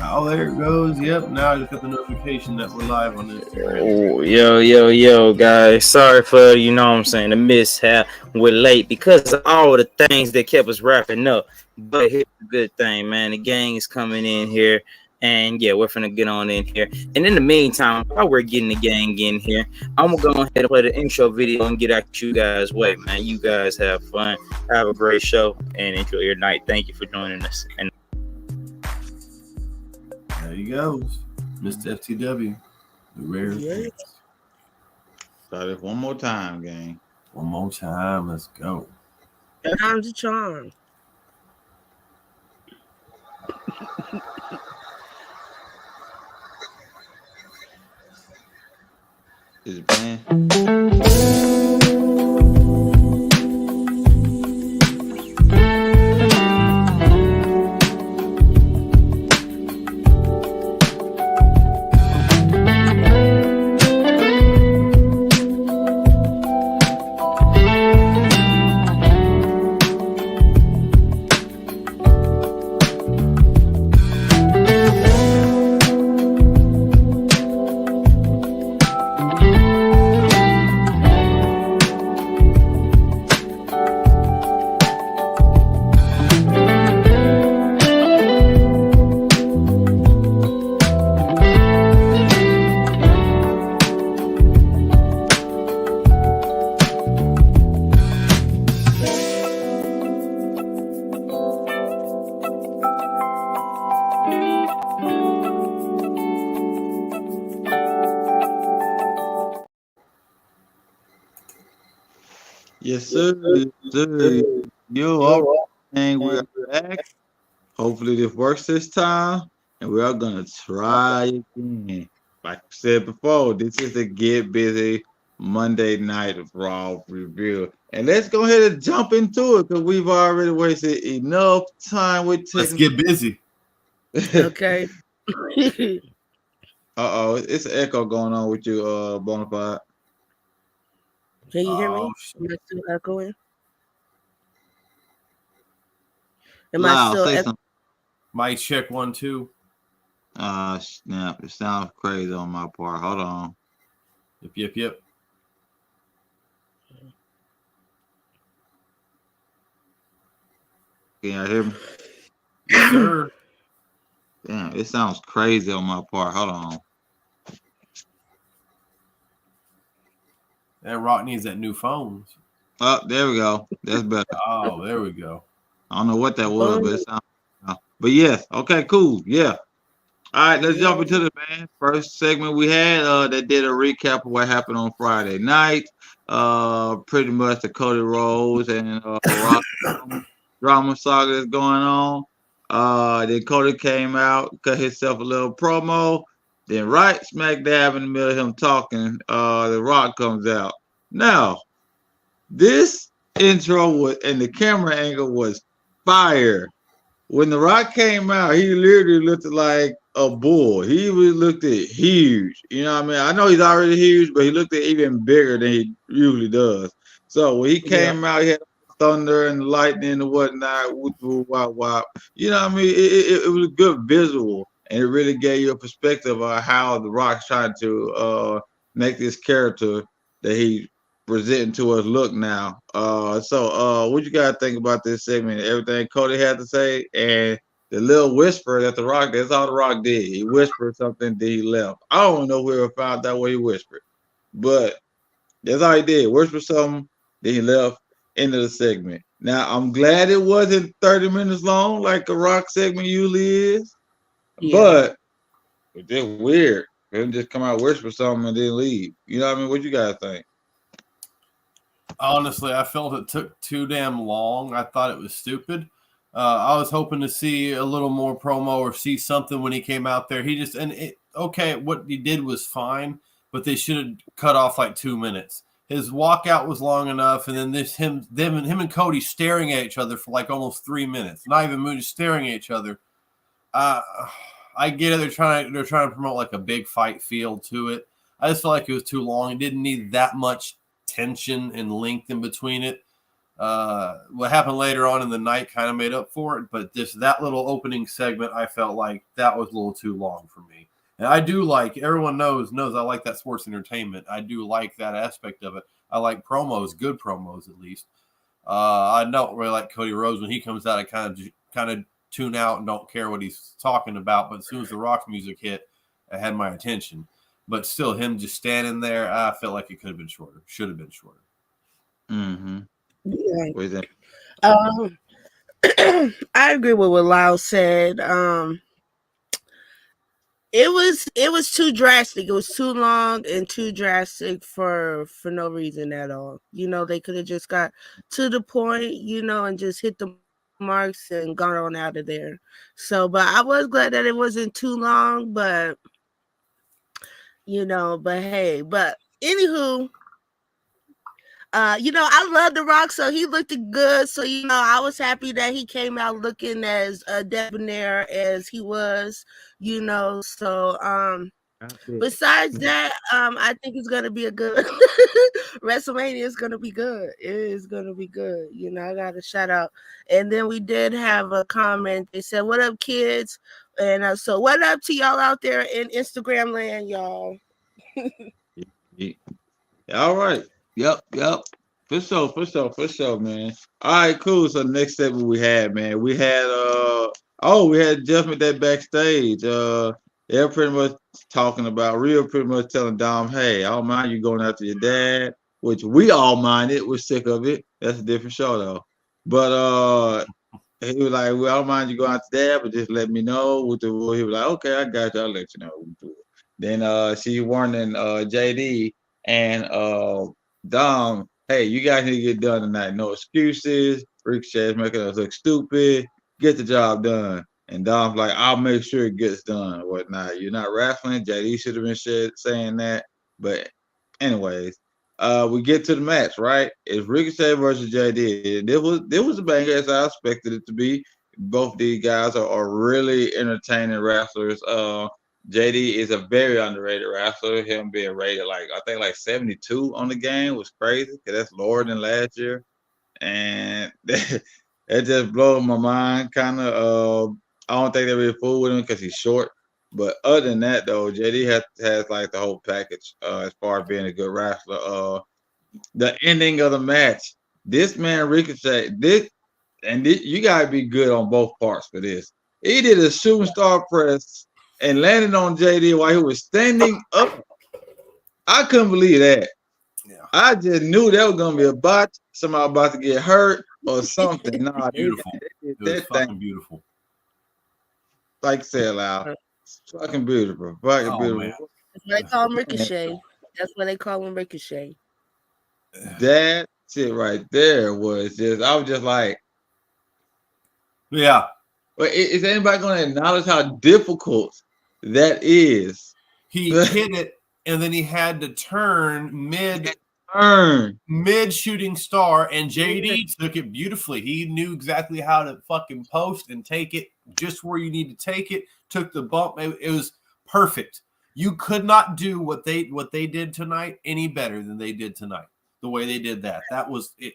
Oh, there it goes. Yep, now I just got the notification that we're live on Instagram. Oh, yo, guys. Sorry for, what I'm saying, the mishap. We're late because of all the things that kept us wrapping up. But here's the good thing, man. The gang is coming in here. And yeah, we're finna get on in here. And in the meantime, while we're getting the gang in here, I'm gonna go ahead and play the intro video and get out you guys' way, man. You guys have fun. Have a great show and enjoy your night. Thank you for joining us. And there he goes, Mr. FTW. The rare things. Start it one more time, gang. One more time. Let's go. Time's a charm. Is it playing? Yes, sir. You all right. We're back. Hopefully this works this time. And we are gonna try again. Like I said before, this is a Get Busy Monday night of Raw review. And let's go ahead and jump into it because we've already wasted enough time with Let's get busy. Okay. It's an echo going on with you, Bonafide. Can you hear me? Oh, Am I still echoing? Am Wow, I still say echoing? something. Mic check 1 2. Snap. It sounds crazy on my part. Hold on. Yep. Can y'all hear me? Yes, sir. Damn, it sounds crazy on my part. Hold on. That Rock needs that new phones. Oh, there we go. That's better. Oh, there we go. I don't know what that was, but it sounds. But yes, okay, cool. Yeah. All right, let's jump into the first segment we had. That did a recap of what happened on Friday night. Pretty much the Cody Rhodes and Rock drama saga that's going on. Then Cody came out, cut himself a little promo. Then right smack dab in the middle of him talking, the Rock comes out. Now, this intro was, and the camera angle was fire. When the Rock came out, he literally looked like a bull. He really looked at huge. You know what I mean? I know he's already huge, but he looked at even bigger than he usually does. So when he came out, he had thunder and lightning and whatnot. Wop, wop. You know what I mean? It was a good visual, and it really gave you a perspective of how the Rock's trying to make this character that he presenting to us look now. So what you gotta think about this segment? Everything Cody had to say, and the little whisper that the Rock, that's all the Rock did. He whispered something, then he left. I don't know whoever found out what he whispered, but that's all he did. Whisper something, then he left into the segment. Now, I'm glad it wasn't 30 minutes long like a Rock segment usually is, but it's just weird. Him just come out, whisper something, and then leave. You know what I mean? What you guys think? Honestly, I felt it took too damn long. I thought it was stupid. I was hoping to see a little more promo or see something when he came out there. He just what he did was fine, but they should have cut off like 2 minutes. His walkout was long enough, and then him and Cody staring at each other for like almost 3 minutes. Not even Moon, just staring at each other. I get it. They're trying to promote like a big fight feel to it. I just felt like it was too long. It didn't need that much tension and length in between it. What happened later on in the night kind of made up for it, but that little opening segment, I felt like that was a little too long for me. And I do like, everyone knows I like that sports entertainment. I do like that aspect of it. I like promos, good promos at least. I don't really like Cody Rhodes when he comes out. I kind of tune out and don't care what he's talking about. But as soon as the Rock music hit, it had my attention. But still, him just standing there, I felt like it could have been shorter. Should have been shorter. Mm-hmm. Yeah. What is that? I agree with what Lyle said. It was too drastic. It was too long and too drastic for no reason at all. They could have just got to the point, and just hit the marks and gone on out of there. So, but I was glad that it wasn't too long, but anywho, I love The Rock, so he looked good. So, I was happy that he came out looking as debonair as he was, So, besides that, I think it's going to be a good WrestleMania is going to be good. It is going to be good. I got a shout out. And then we did have a comment. They said, "What up, kids?" And so what up to y'all out there in Instagram land, y'all? All right. Yep. For sure, man. All right, cool. So the next segment we had, man, we had Jeff that backstage. They're pretty much talking about Rhea pretty much telling Dom, "Hey, I don't mind you going after your dad," which we all minded. We're sick of it. That's a different show though. But he was like, "Well, I don't mind you going after dad, but just let me know." He was like, "Okay, I got you. I'll let you know." Then she warning JD and Dom, "Hey, you guys need to get done tonight. No excuses. Ricochet is making us look stupid. Get the job done." And Dom's like, "I'll make sure it gets done or whatnot. You're not wrestling." JD should have been saying that. But anyways, we get to the match, right? It's Ricochet versus JD. It was a banger as I expected it to be. Both these guys are really entertaining wrestlers. JD is a very underrated wrestler. Him being rated I think 72 on the game was crazy because that's lower than last year, and it just blows my mind. Kind of, I don't think they really fool with him because he's short. But other than that, though, JD has like the whole package as far as being a good wrestler. The ending of the match, this man Ricochet, you gotta be good on both parts for this. He did a shooting star press and landed on JD while he was standing up. I couldn't believe that. Yeah. I just knew that was gonna be a botch. Somebody about to get hurt or something. Nah, beautiful. It was fucking beautiful. Like I said, loud. Fucking beautiful. Fucking beautiful. Man. That's what they call him, Ricochet. That's what they call him, Ricochet. That shit right there was just, I was just like, yeah. But is anybody going to acknowledge how difficult that is? He hit it, and then he had to turn mid shooting star, and JD took it beautifully. He knew exactly how to fucking post and take it just where you need to take it. Took the bump. It was perfect. You could not do what they did tonight any better than they did tonight. The way they did that was it.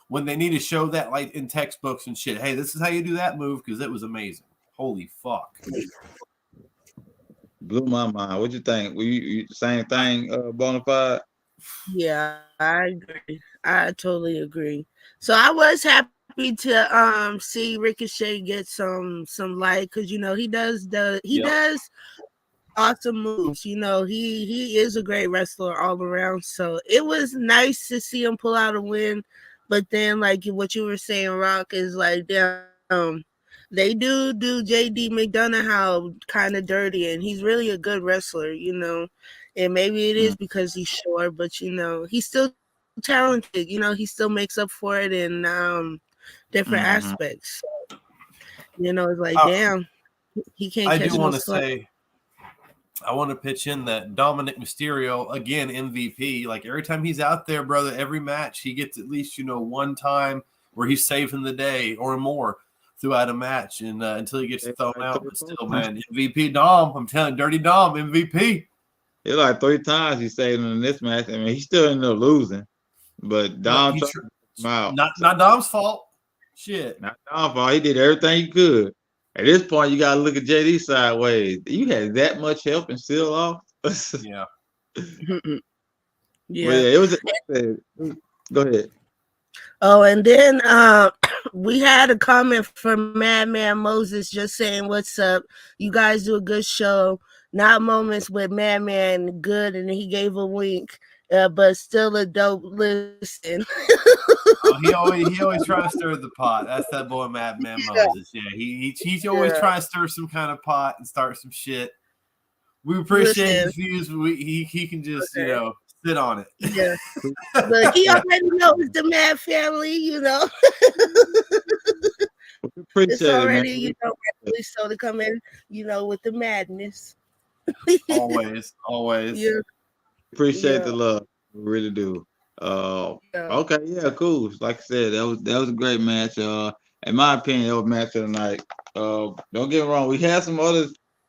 When they need to show that like in textbooks and shit. Hey, this is how you do that move because it was amazing. Holy fuck. Blew my mind. What'd you think? Were you the same thing, Bonafide? Yeah, I agree. I totally agree. So I was happy happy to see Ricochet get some light, because he does awesome moves. He is a great wrestler all around. So it was nice to see him pull out a win. But then, like what you were saying, Rock, is like, damn, they do JD McDonough kind of dirty, and he's really a good wrestler, and maybe it is because he's short, but he's still talented. He still makes up for it in different aspects. So, it's like, damn, he can't I catch do no want to slack. say, I want to pitch in that Dominic Mysterio, again, MVP. Like, every time he's out there, brother, every match, he gets at least, one time where he's saving the day or more throughout a match, and until he gets thrown out. But still, man, MVP Dom. I'm telling you, Dirty Dom, MVP. It's like 3 times he saved him in this match. I mean, he still ended up losing. But Dom tried to get him out. Not Dom's fault. Shit. Not Dom's fault. He did everything he could. At this point, you got to look at JD sideways. You had that much help and still lost? Yeah. Yeah. Well, it was. Go ahead. Oh, and then we had a comment from Madman Moses just saying, "What's up? You guys do a good show. Not moments with Madman good," and he gave a wink. But still a dope listen. He always tries to stir the pot. That's that boy Madman Moses. Yeah, he's always trying to stir some kind of pot and start some shit. We appreciate his views, but he can just sit on it. Yeah, but he already knows the Mad family. Appreciate it's already it, man. rightfully so to come in, with the madness. always. Yeah. Appreciate the love, we really do. Okay, yeah, cool. Like I said, that was a great match. In my opinion, that was match of the night. Don't get me wrong, we had some other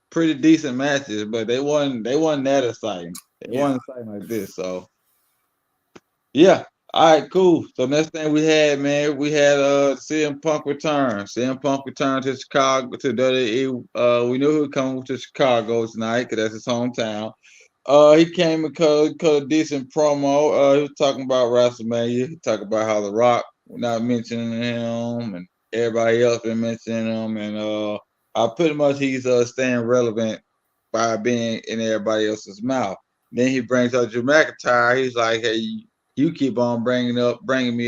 pretty decent matches, but they wasn't that exciting. They wasn't exciting like this. So yeah, all right, cool. So next thing we had CM Punk return. CM Punk returned to Chicago to WWE. We knew he would come to Chicago tonight because that's his hometown. He came and cut a decent promo. He was talking about WrestleMania. He talked about how The Rock not mentioning him and everybody else been mentioning him, and pretty much he's staying relevant by being in everybody else's mouth. Then he brings up Drew McIntyre. He's like, "Hey, you keep on bringing me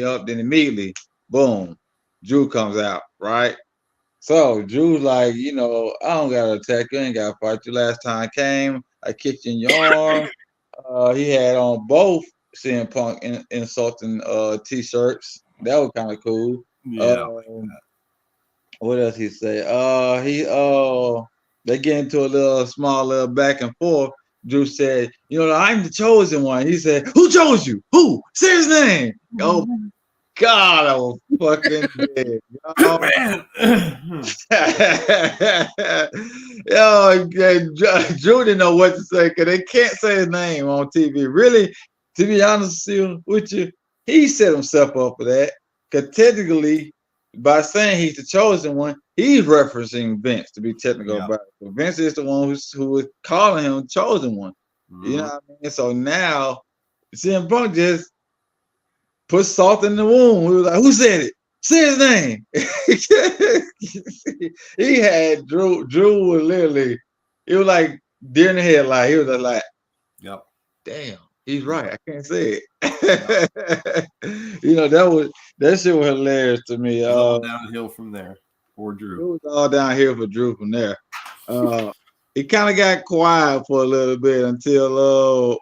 up." Then immediately, boom, Drew comes out, right? So Drew's like, I don't gotta attack you. I ain't gotta fight you. Last time I came, I kicked you in your arm. He had on both CM Punk insulting t-shirts. That was kind of cool. Yeah. What else he say? They get into a small back and forth. Drew said, "I'm the chosen one." He said, "Who chose you? Who? Say his name." Oh God, I was fucking dead. Drew didn't know what to say because they can't say his name on TV. Really, to be honest with you, he set himself up for that. Because technically, by saying he's the chosen one, he's referencing Vince to be technical about it. So Vince is the one who was calling him chosen one. You know what I mean? So now, CM Punk just put salt in the wound. We was like, "Who said it? Say his name." He had Drew was literally, it was like deer in the headlight. He was just like, "Yep, damn, he's right. I can't say it." That shit was hilarious to me. All downhill from there for Drew. It was all downhill for Drew from there. He kind of got quiet for a little bit until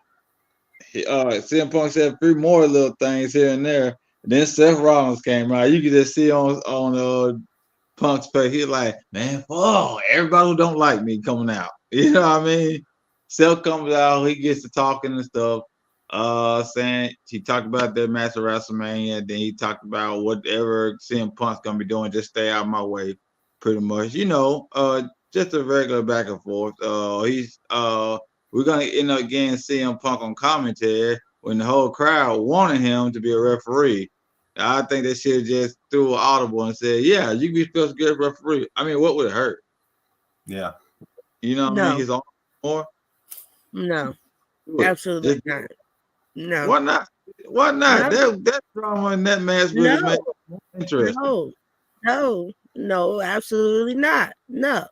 CM Punk said 3 more little things here and there. And then Seth Rollins came out. You could just see on Punk's face, he's like, "Man, everybody who don't like me coming out." You know what I mean? Seth comes out, he gets to talking and stuff. Saying he talked about their match at WrestleMania, then he talked about whatever CM Punk's gonna be doing, just stay out of my way, pretty much. Just a regular back and forth. We're gonna end up getting CM Punk on commentary when the whole crowd wanted him to be a referee. I think they should have just threw an audible and said, "Yeah, you can be supposed to get a referee." I mean, what would it hurt? Yeah. You know what I mean? He's on more. No, absolutely not. No. Why not? Why not? No. That drama in that match really made it more interesting. No, absolutely not. No.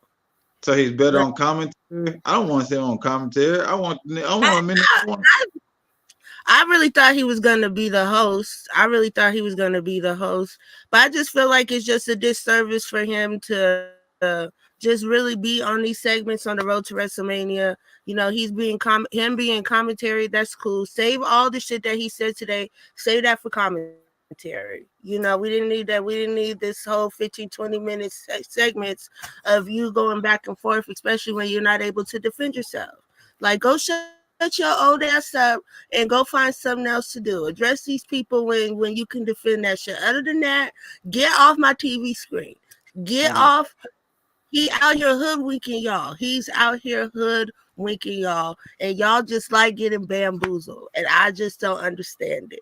So he's better But on commentary. I don't want to say on commentary. I want him in. I really thought he was gonna be the host. But I just feel like it's just a disservice for him to just really be on these segments on the road to WrestleMania. You know, he's being being commentary. That's cool. Save all the shit that he said today. Save that for commentary. You know, we didn't need that. We didn't need this whole 15-20 minute segments of you going back and forth, especially when you're not able to defend yourself. Like, go shut your old ass up and go find something else to do. Address these people when you can defend that shit. Other than that, get off my TV screen. Get off. He out here hoodwinking y'all. He's out here hoodwinking y'all. And y'all just like getting bamboozled. And I just don't understand it.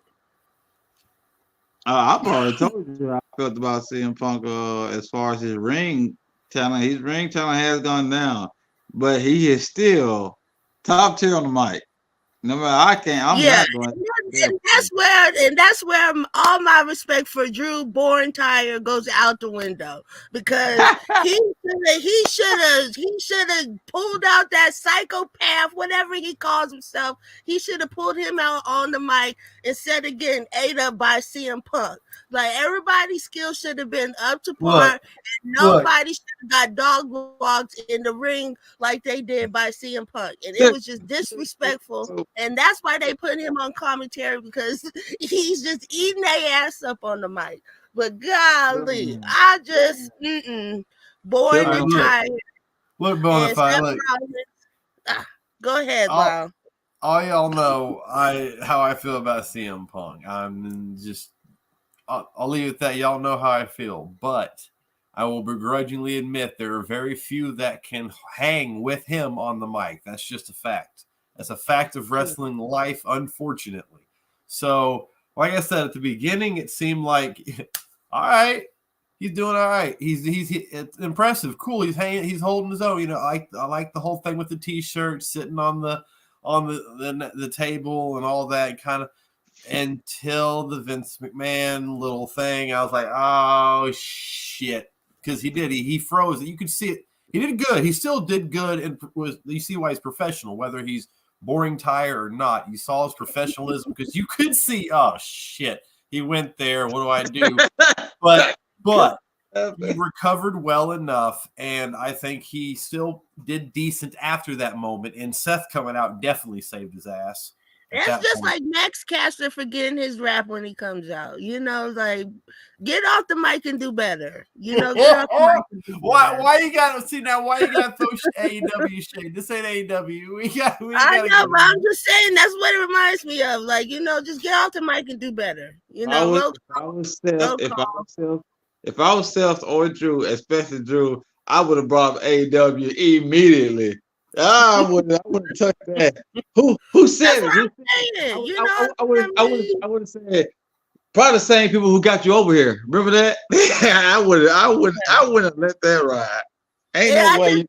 I've already told you how I felt about CM Punk as far as his ring talent. His ring talent has gone down. But he is still top tier on the mic. No matter, I'm not going. And that's where all my respect for Drew Borentire goes out the window, because he should have pulled out that psychopath, whatever he calls himself. He should have pulled him out on the mic and said again, ate up by CM Punk. Like, everybody's skill should have been up to par, and nobody should have got dog walked in the ring like they did by CM Punk. And it was just disrespectful. And that's why they put him on commentary, because he's just eating their ass up on the mic. But golly, I just bored and tired. Look, Bonafide, go ahead, Bob. All y'all know how I feel about CM Punk. I'll leave it at that. Y'all know how I feel, but I will begrudgingly admit there are very few that can hang with him on the mic. That's just a fact. That's a fact of wrestling life, unfortunately. So, like I said at the beginning, it seemed like, all right, he's doing all right. It's impressive, cool. He's holding his own. You know, I like the whole thing with the t-shirt, sitting on the table and all that kind of. Until the Vince McMahon little thing, I was like, oh shit, because he froze it. You could see it. He did good. He still did good, and you see why he's professional, whether he's boring tire or not. You saw his professionalism, because you could see, oh shit, he went there. What do I do? But he recovered well enough, and I think he still did decent after that moment. And Seth coming out definitely saved his ass. That's just like Max Caster forgetting his rap when he comes out. You know, like, get off the mic and do better. You know, get off the mic and do better. Why you gotta throw AEW shade? This ain't AEW. I know, but I'm just saying that's what it reminds me of. Like, you know, just get off the mic and do better. You know, if I was Seth or Drew, especially Drew, I would have brought up AEW immediately. I wouldn't touch that. Who said it? I would have said probably the same people who got you over here. Remember that? I wouldn't have let that ride. Ain't no way.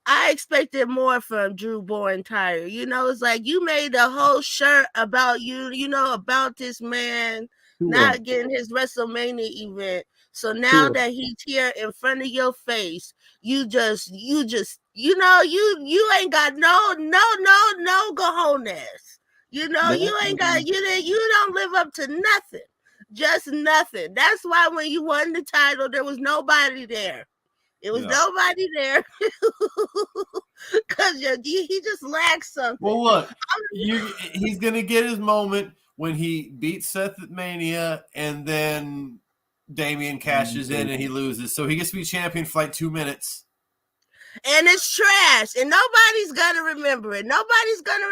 I expected more from Drew Borentire. You know, it's like you made a whole shirt about you know, about this man not getting his WrestleMania event. So now that he's here in front of your face, you know, you ain't got no cojones. You know, you ain't got, you don't live up to nothing. Just nothing. That's why when you won the title, there was nobody there. It was nobody there. Because he just lacks something. Well, look, he's going to get his moment when he beats Seth at Mania, and then Damian cashes in and he loses. So he gets to be champion for like 2 minutes. And it's trash. And nobody's going to remember it. Nobody's going to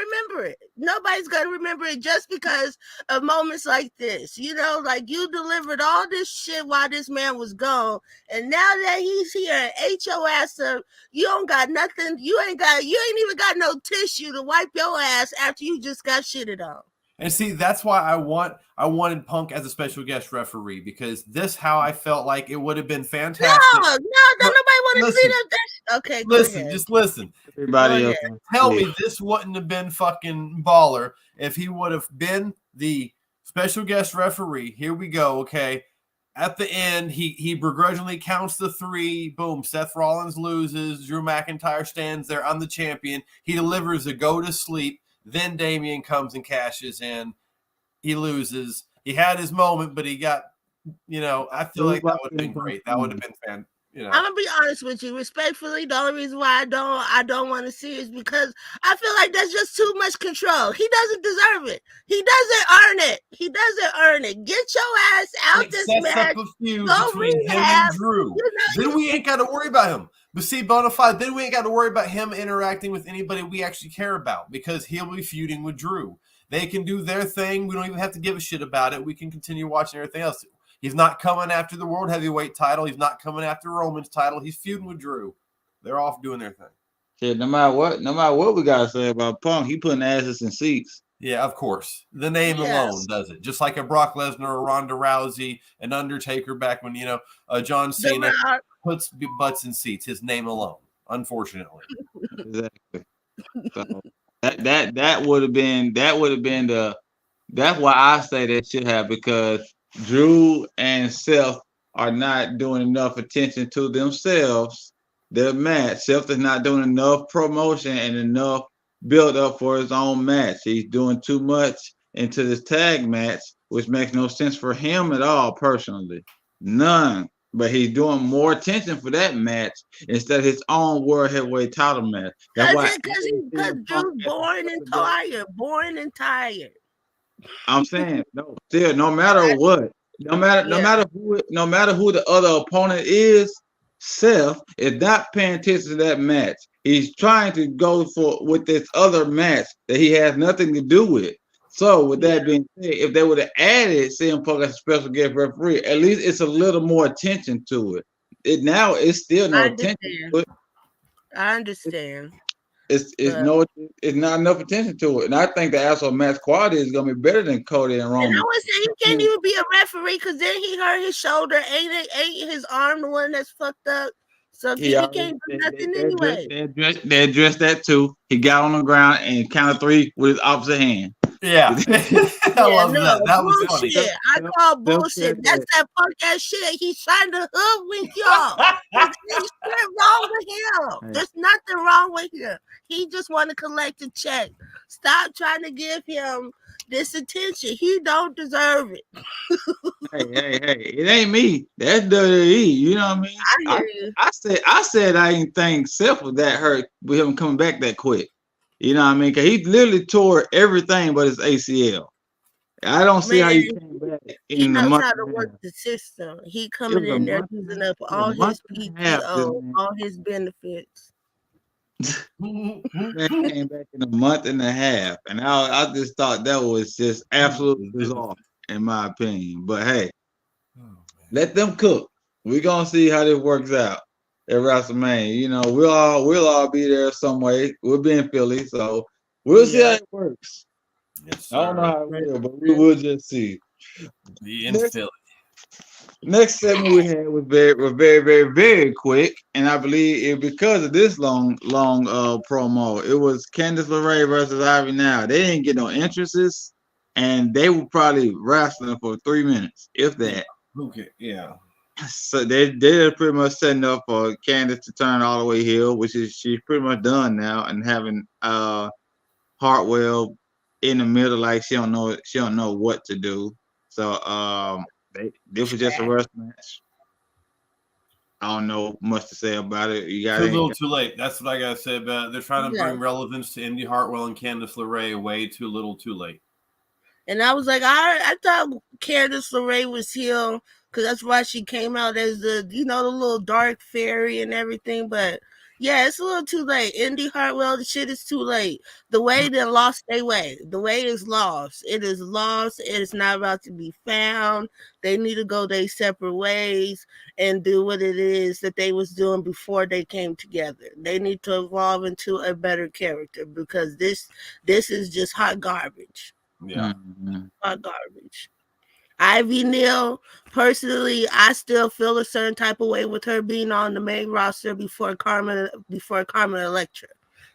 remember it just because of moments like this. You know, like, you delivered all this shit while this man was gone. And now that he's here and ate your ass up, you don't got nothing. You ain't even got no tissue to wipe your ass after you just got shitted on. And see, that's why I wanted Punk as a special guest referee, because how I felt like it would have been fantastic. No, nobody want to see that. Okay, just listen. Everybody else. Tell me this wouldn't have been fucking baller if he would have been the Special guest referee. Here we go. Okay. At the end, he begrudgingly counts the 3. Boom. Seth Rollins loses. Drew McIntyre stands there. I'm the champion. He delivers a go to sleep. Then Damian comes and cashes in. He loses. He had his moment, but he got, I feel like that would have been great. That would have been fan. I'm gonna be honest with you, respectfully. The only reason why I don't want to see is because I feel like that's just too much control. He doesn't deserve it. He doesn't earn it. Get your ass out this match. Up a feud between him and Drew. Then we ain't got to worry about him. But see, Bonafide, then we ain't got to worry about him interacting with anybody we actually care about because he'll be feuding with Drew. They can do their thing. We don't even have to give a shit about it. We can continue watching everything else. He's not coming after the World Heavyweight title. He's not coming after Roman's title. He's feuding with Drew. They're off doing their thing. Yeah, no matter what we gotta say about Punk, he putting asses in seats. Yeah, of course. The name alone does it. Just like a Brock Lesnar or Ronda Rousey, an Undertaker back when, John Cena puts butts in seats. His name alone, unfortunately. Exactly. So that would have been the. That's why I say that should have, because Drew and Seth are not doing enough attention to themselves. Their match. Seth is not doing enough promotion and enough build up for his own match. He's doing too much into this tag match, which makes no sense for him at all personally. None. But he's doing more attention for that match instead of his own World Heavyweight title match. That's why because Drew's boring and tired. I'm saying no matter what, no matter who the other opponent is, Seth is not paying attention to that match. He's trying to go with this other match that he has nothing to do with. So with that being said, if they would have added CM Punk as a special guest referee, at least it's a little more attention to it. It's still no attention to it. I understand. It's not enough attention to it, and I think the actual match quality is gonna be better than Cody and Roman. And I would say he can't even be a referee because then he hurt his shoulder. Ain't his arm the one that's fucked up? So he can't do nothing anyway. They addressed that too. He got on the ground and counted 3 with his opposite hand. Yeah, I love that. That was funny. I call bullshit. That's that punk ass shit. He's trying to hoodwink y'all. There's nothing wrong with him. There's nothing wrong with him. He just want to collect a check. Stop trying to give him this attention. He don't deserve it. Hey! It ain't me. That's WWE. You know what I mean? I hear you. I said I didn't think Seth was that hurt with him coming back that quick. You know what I mean? Because he literally tore everything but his ACL. I don't see how he came back in the month. He knows how to work the system. He coming in there using up all his PTO, all his benefits. That came back in a month and a half, and I just thought that was just absolutely bizarre, in my opinion. But hey, let them cook. We're gonna see how this works out at WrestleMania. You know, we'll all be there some way. We'll be in Philly, so we'll see how it works. Yes, I don't know how it will, but we will just see. Be in Philly. Next segment we had was very, very, very quick, and I believe it because of this long promo. It was Candice LeRae versus Ivy Now. They didn't get no entrances, and they were probably wrestling for 3 minutes, if that. Okay, yeah. So they're pretty much setting up for Candice to turn all the way heel, which is she's pretty much done now, and having Hartwell in the middle, like she don't know what to do. So this was just a wrestling match. I don't know much to say about it. You got a little too late. That's what I gotta say about it. They're trying to bring relevance to Indy Hartwell and Candice LeRae way too little, too late. And I was like, I thought Candice LeRae was heel because that's why she came out as the little dark fairy and everything. But yeah, it's a little too late. Indy Hartwell, the shit is too late. The way they lost their way. The way is lost. It is lost. It is not about to be found. They need to go their separate ways and do what it is that they was doing before they came together. They need to evolve into a better character because this is just hot garbage. Yeah. Hot garbage. Ivy Neal, personally, I still feel a certain type of way with her being on the main roster before Carmen Electra.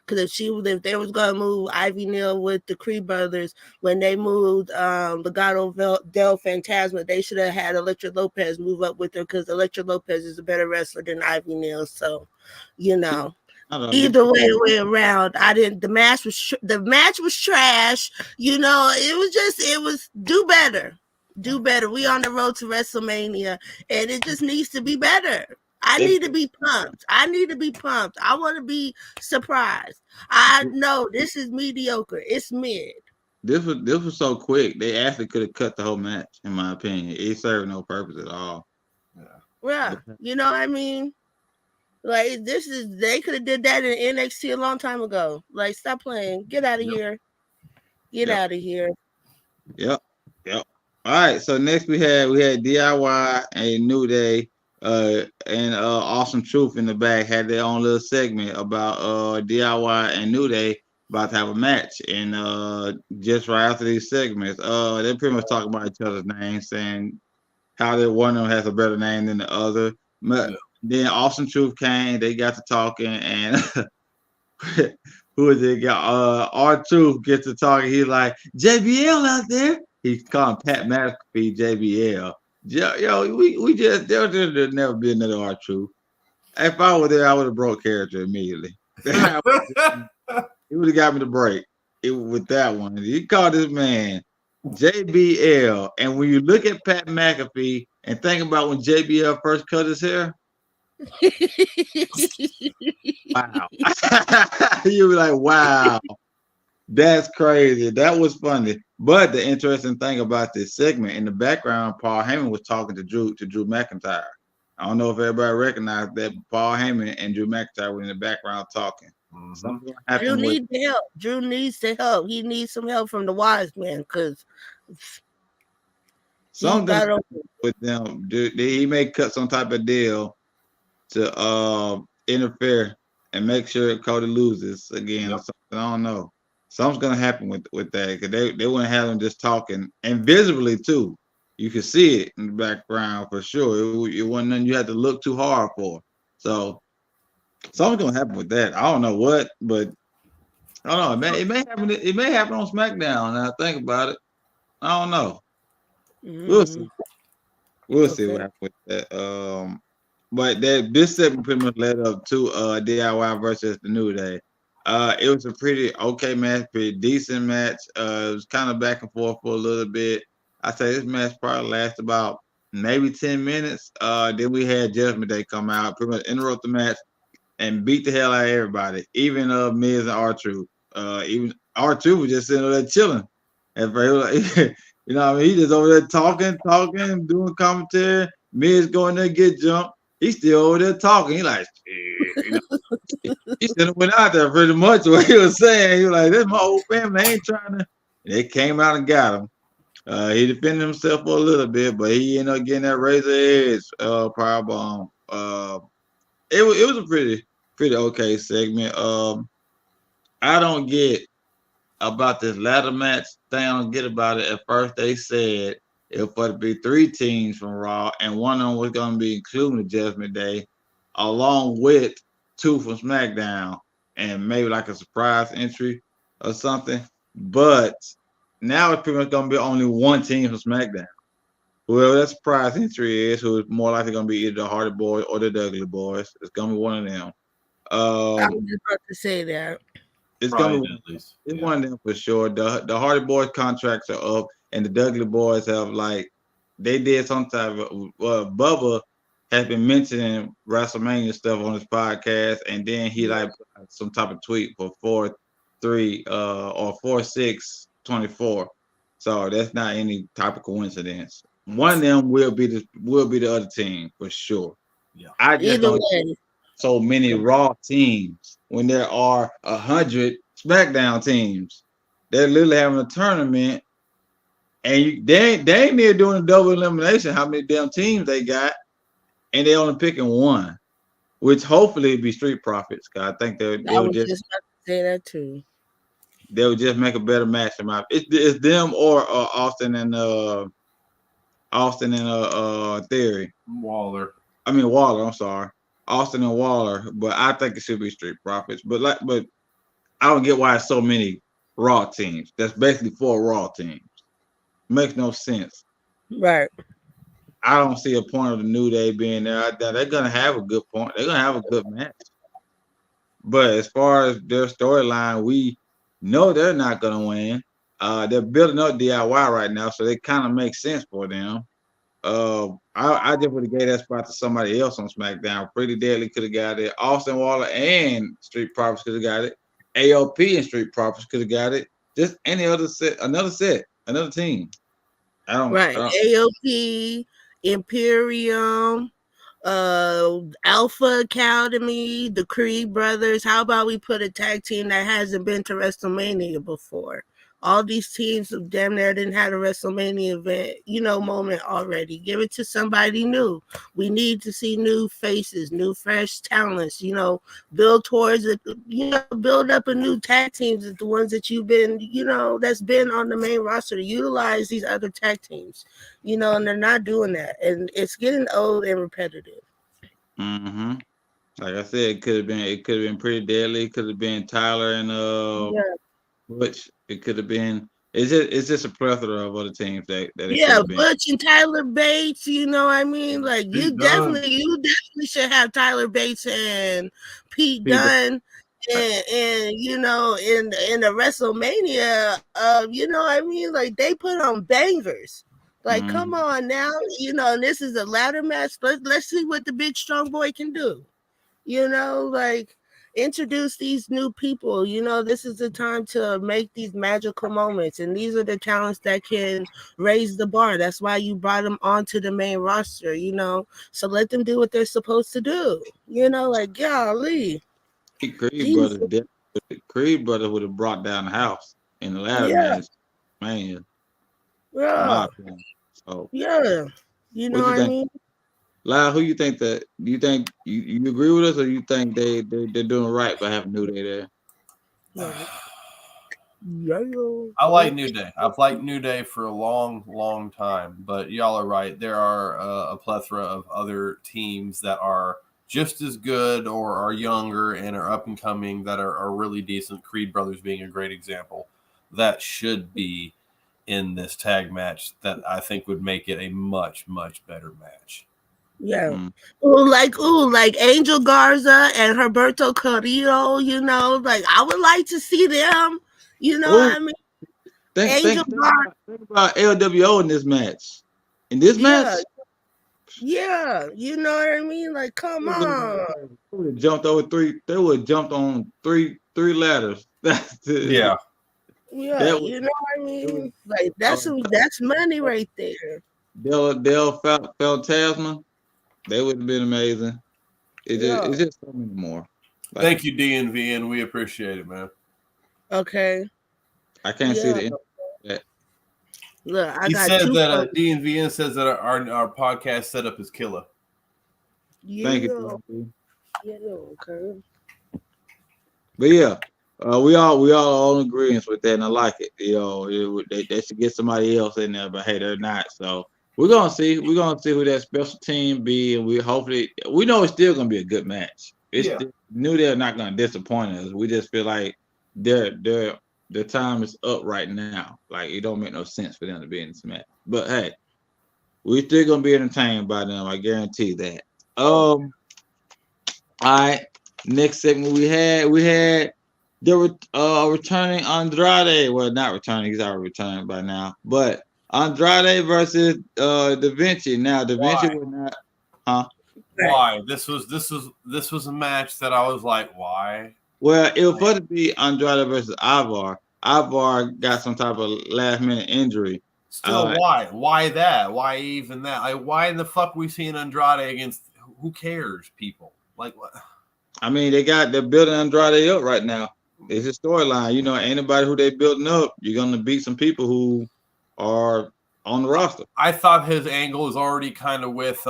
Because if they was gonna move Ivy Neal with the Creed brothers, when they moved Legado del Fantasma, they should have had Elektra Lopez move up with her, because Elektra Lopez is a better wrestler than Ivy Neal. So, you know. Either way around, the match was trash. You know, it was do better. We on the road to WrestleMania, and it just needs to be better. I need to be pumped. I want to be surprised. I know this is mediocre. It's mid. This was so quick. They actually could have cut the whole match, in my opinion. It served no purpose at all. Yeah, you know what I mean? Like, they could have did that in NXT a long time ago. Like, stop playing. Get out of here. Get out of here. Yep. All right. So next we had DIY and New Day, and Awesome Truth in the back had their own little segment about DIY and New Day about to have a match. And just right after these segments, they pretty much talk about each other's names, saying how that one of them has a better name than the other. Then Awesome Truth came, they got to talking, and who is it? R-Truth gets to talking. He's like, JBL out there. He's calling Pat McAfee JBL. Yo, we just, there'll never be another R-Truth. If I were there, I would have broke character immediately. He would have got me the break with that one. He called this man JBL. And when you look at Pat McAfee and think about when JBL first cut his hair, wow. You be like, wow, that's crazy. That was funny. But the interesting thing about this segment, in the background, Paul Heyman was talking to Drew McIntyre. I don't know if everybody recognized that Paul Heyman and Drew McIntyre were in the background talking. Drew needs help. Drew needs the help. He needs some help from the wise man, because something with them. He may cut some type of deal to interfere and make sure Cody loses again or something. I don't know. Something's gonna happen with that, because they wouldn't have them just talking, and visibly too. You can see it in the background for sure. It wasn't nothing you had to look too hard for. So something's gonna happen with that. I don't know what, but I don't know. It may happen. It may happen on SmackDown. Now think about it. I don't know. We'll see. We'll see what happens with that. But this segment pretty much led up to DIY versus the New Day. It was a pretty okay match, pretty decent match. It was kind of back and forth for a little bit. I say this match probably lasted about maybe 10 minutes. Then we had Judgment Day come out, pretty much interrupt the match and beat the hell out of everybody, even Miz and R-Truth. Even R-Truth was just sitting over there chilling. And you know what I mean? He just over there talking, doing commentary. Miz going there, get jumped. He's still over there talking. He like, shit, you know. He should have went out there pretty much what he was saying. He was like, "This my whole family. I ain't trying to." They came out and got him. He defended himself for a little bit, but he ended up getting that razor edge powerbomb. It was a pretty okay segment. I don't get about this ladder match thing. I don't get about it. At first, they said it was going to be 3 teams from Raw, and one of them was going to be including the Judgment Day, along with 2 from SmackDown, and maybe like a surprise entry or something. But now it's pretty much going to be only 1 team from SmackDown. Whoever that surprise entry is, who is more likely going to be either the Hardy Boys or the Dudley Boys, it's going to be one of them. I was just about to say that. It's going to be one of them for sure. The Hardy Boys contracts are up, and the Dudley Boys have, like, they did some type of Bubba has been mentioning WrestleMania stuff on his podcast, and then he like some type of tweet for 4/3 or 4/6/24. So that's not any type of coincidence. One of them will be the other team for sure. Yeah. I just don't see so many Raw teams when there are 100 SmackDown teams. They're literally having a tournament, and they ain't near doing a double elimination. How many damn teams they got? And they only picking one, which hopefully be Street Profits. Cause I think they would just about to say that too. They would just make a better match. It's them or Austin and Theory. Waller. I'm sorry, Austin and Waller. But I think it should be Street Profits. But I don't get why it's so many Raw teams. That's basically 4 Raw teams. Makes no sense. Right. I don't see a point of the New Day being there. They're gonna have a good point. They're gonna have a good match. But as far as their storyline, we know they're not gonna win. They're building up DIY right now, so it kind of makes sense for them. I just would have gave that spot to somebody else on SmackDown. Pretty Deadly could have got it. Austin Waller and Street Profits could have got it. AOP and Street Profits could have got it. Just any other set, another team. Right. AOP, Imperium, Alpha Academy, the Creed Brothers. How about we put a tag team that hasn't been to WrestleMania before? All these teams damn near didn't have a WrestleMania event, moment already. Give it to somebody new. We need to see new faces, new fresh talents, build towards it, build up a new tag teams, the ones that you've been, that's been on the main roster to utilize these other tag teams, and they're not doing that. And it's getting old and repetitive. Mm-hmm. Like I said, it could have been Pretty Deadly, it could have been Tyler and Butch. It could have been. It's just a plethora of other teams that Butch and Tyler Bates. You know what I mean? Like you definitely should have Tyler Bates and Pete Dunne. And in the WrestleMania, you know what I mean? Like they put on bangers. Like come on now, and this is a ladder match. Let's see what the big strong boy can do. Like introduce these new people. This is the time to make these magical moments, and these are the talents that can raise the bar. That's why you brought them onto the main roster. So let them do what they're supposed to do. Like golly. Creed brother would have brought down the house in the ladder match, man. Yeah. So yeah. What I mean? Lyle, who you think that? Do you think you agree with us, or you think they're doing right by having New Day there? I like New Day. I've liked New Day for a long, long time. But y'all are right. There are a plethora of other teams that are just as good or are younger and are up and coming that are really decent. Creed Brothers being a great example. That should be in this tag match that I think would make it a much, much better match. Yeah. Like Angel Garza and Humberto Carrillo, like I would like to see them, what I mean? Think about LWO in this match. In this match? Yeah, you know what I mean? Like, come on. They would have jumped on three ladders. Yeah. Yeah, you know what I mean? Like that's money right there. Del Fantasma. They would have been amazing. It's just so many more. Thank you, DNVN. We appreciate it, man. Okay. I can't see the end of that. Look, he said that DNVN says that our podcast setup is killer. Yeah. Thank you. Yeah, okay. But yeah, we all in agreement with that, and I like it. They should get somebody else in there, but hey, they're not. So we're gonna see. We're gonna see who that special team be, and we know it's still gonna be a good match. New Day are not gonna disappoint us. We just feel like their time is up right now. Like it don't make no sense for them to be in this match. But hey, we still gonna be entertained by them. I guarantee that. All right. Next segment we had the returning Andrade. Well, not returning. He's already returned by now. But Andrade versus Da Vinci. Now Da Vinci was not. Why? This was a match that I was like, why? Well, it was supposed to be Andrade versus Ivar. Ivar got some type of last minute injury. Still, why? Why that? Why even that? Like, why in the fuck we seeing Andrade against? Who cares, people? Like what? I mean, they're building Andrade up right now. It's a storyline. Anybody who they building up, you're gonna beat some people who are on the roster. I thought his angle is already kind of with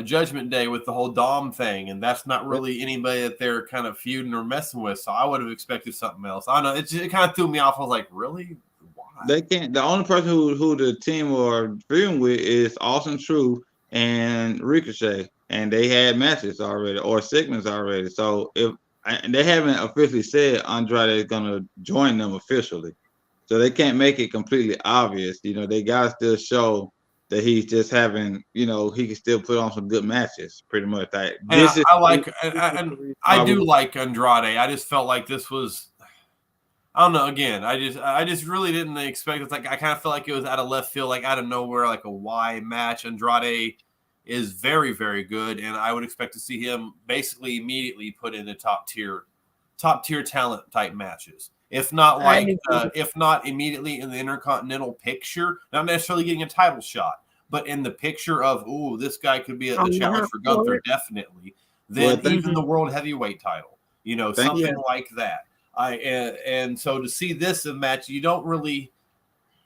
Judgment Day with the whole Dom thing, and that's not really anybody that they're kind of feuding or messing with. So I would have expected something else. I don't know. It kind of threw me off. I was like, really? Why? They can't. The only person who the team are feuding with is Austin True and Ricochet, and they had matches already or segments already. So if and they haven't officially said Andrade is gonna join them officially, so they can't make it completely obvious. You know, they gotta still show that he's just having, you know, he can still put on some good matches, pretty much. Like And this is, I do like Andrade. I just felt like this was, I don't know. Again, I just really didn't expect. It's like I kind of felt like it was out of left field, like out of nowhere, like a Y match. Andrade is very, very good, and I would expect to see him basically immediately put in the top tier talent type matches. If not if not immediately in the Intercontinental picture, not necessarily getting a title shot, but in the picture of, oh, this guy could be the challenge for Gunther, definitely. Then even the world heavyweight title, you know, something like that. And so to see this match, you don't really,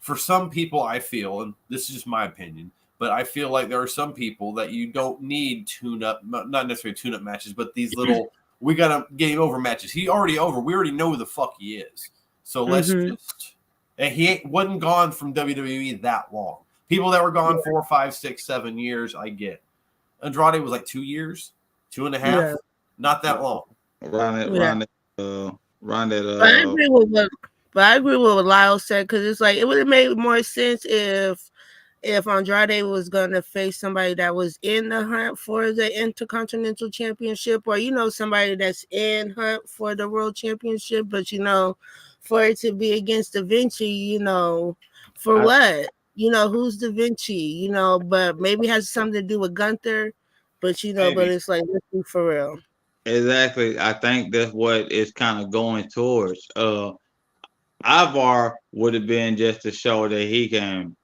for some people, I feel, and this is just my opinion, but I feel like there are some people that you don't need tune-up, not necessarily tune-up matches, but these little, we got to get him over matches. He already over. We already know who the fuck he is. So let's just, and he wasn't gone from WWE that long. People that were gone 4, 5, 6, 7 years, I get. Andrade was like 2 years, 2.5, not that long. Around But I agree with what Lyle said, because it's like it would have made more sense if Andrade was gonna face somebody that was in the hunt for the Intercontinental Championship, or you know, somebody that's in hunt for the World Championship, but you know, for it to be against Da Vinci, you know, for what? You know, who's Da Vinci? You know, but maybe it has something to do with Gunther, but you know, but it's like, let's be for real. Exactly. I think that's what it's kind of going towards. Ivar would have been just to show that he can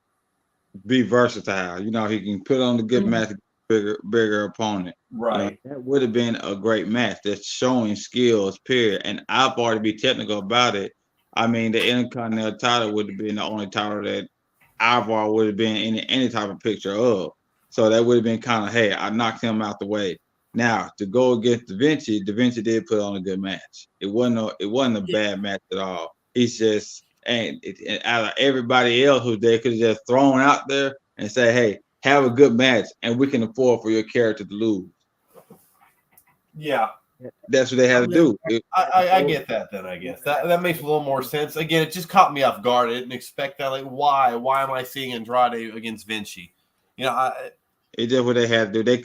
be versatile. You know, he can put on the good match, bigger opponent. Right. That would have been a great match. That's showing skills, period. And Ivar, to be technical about it, I mean, the Intercontinental title would have been the only title that Ivar would have been in any type of picture of. So that would have been kind of, hey, I knocked him out the way. Now to go against Da Vinci did put on a good match. It wasn't a bad match at all. He's just, and out of everybody else who they could have just thrown out there and say, hey, have a good match, and we can afford for your character to lose. Yeah. That's what they had to do. I get that then, I guess. That makes a little more sense. Again, it just caught me off guard. I didn't expect that. Like, why? Why am I seeing Andrade against Vinci? You know, it's just what they had to do. They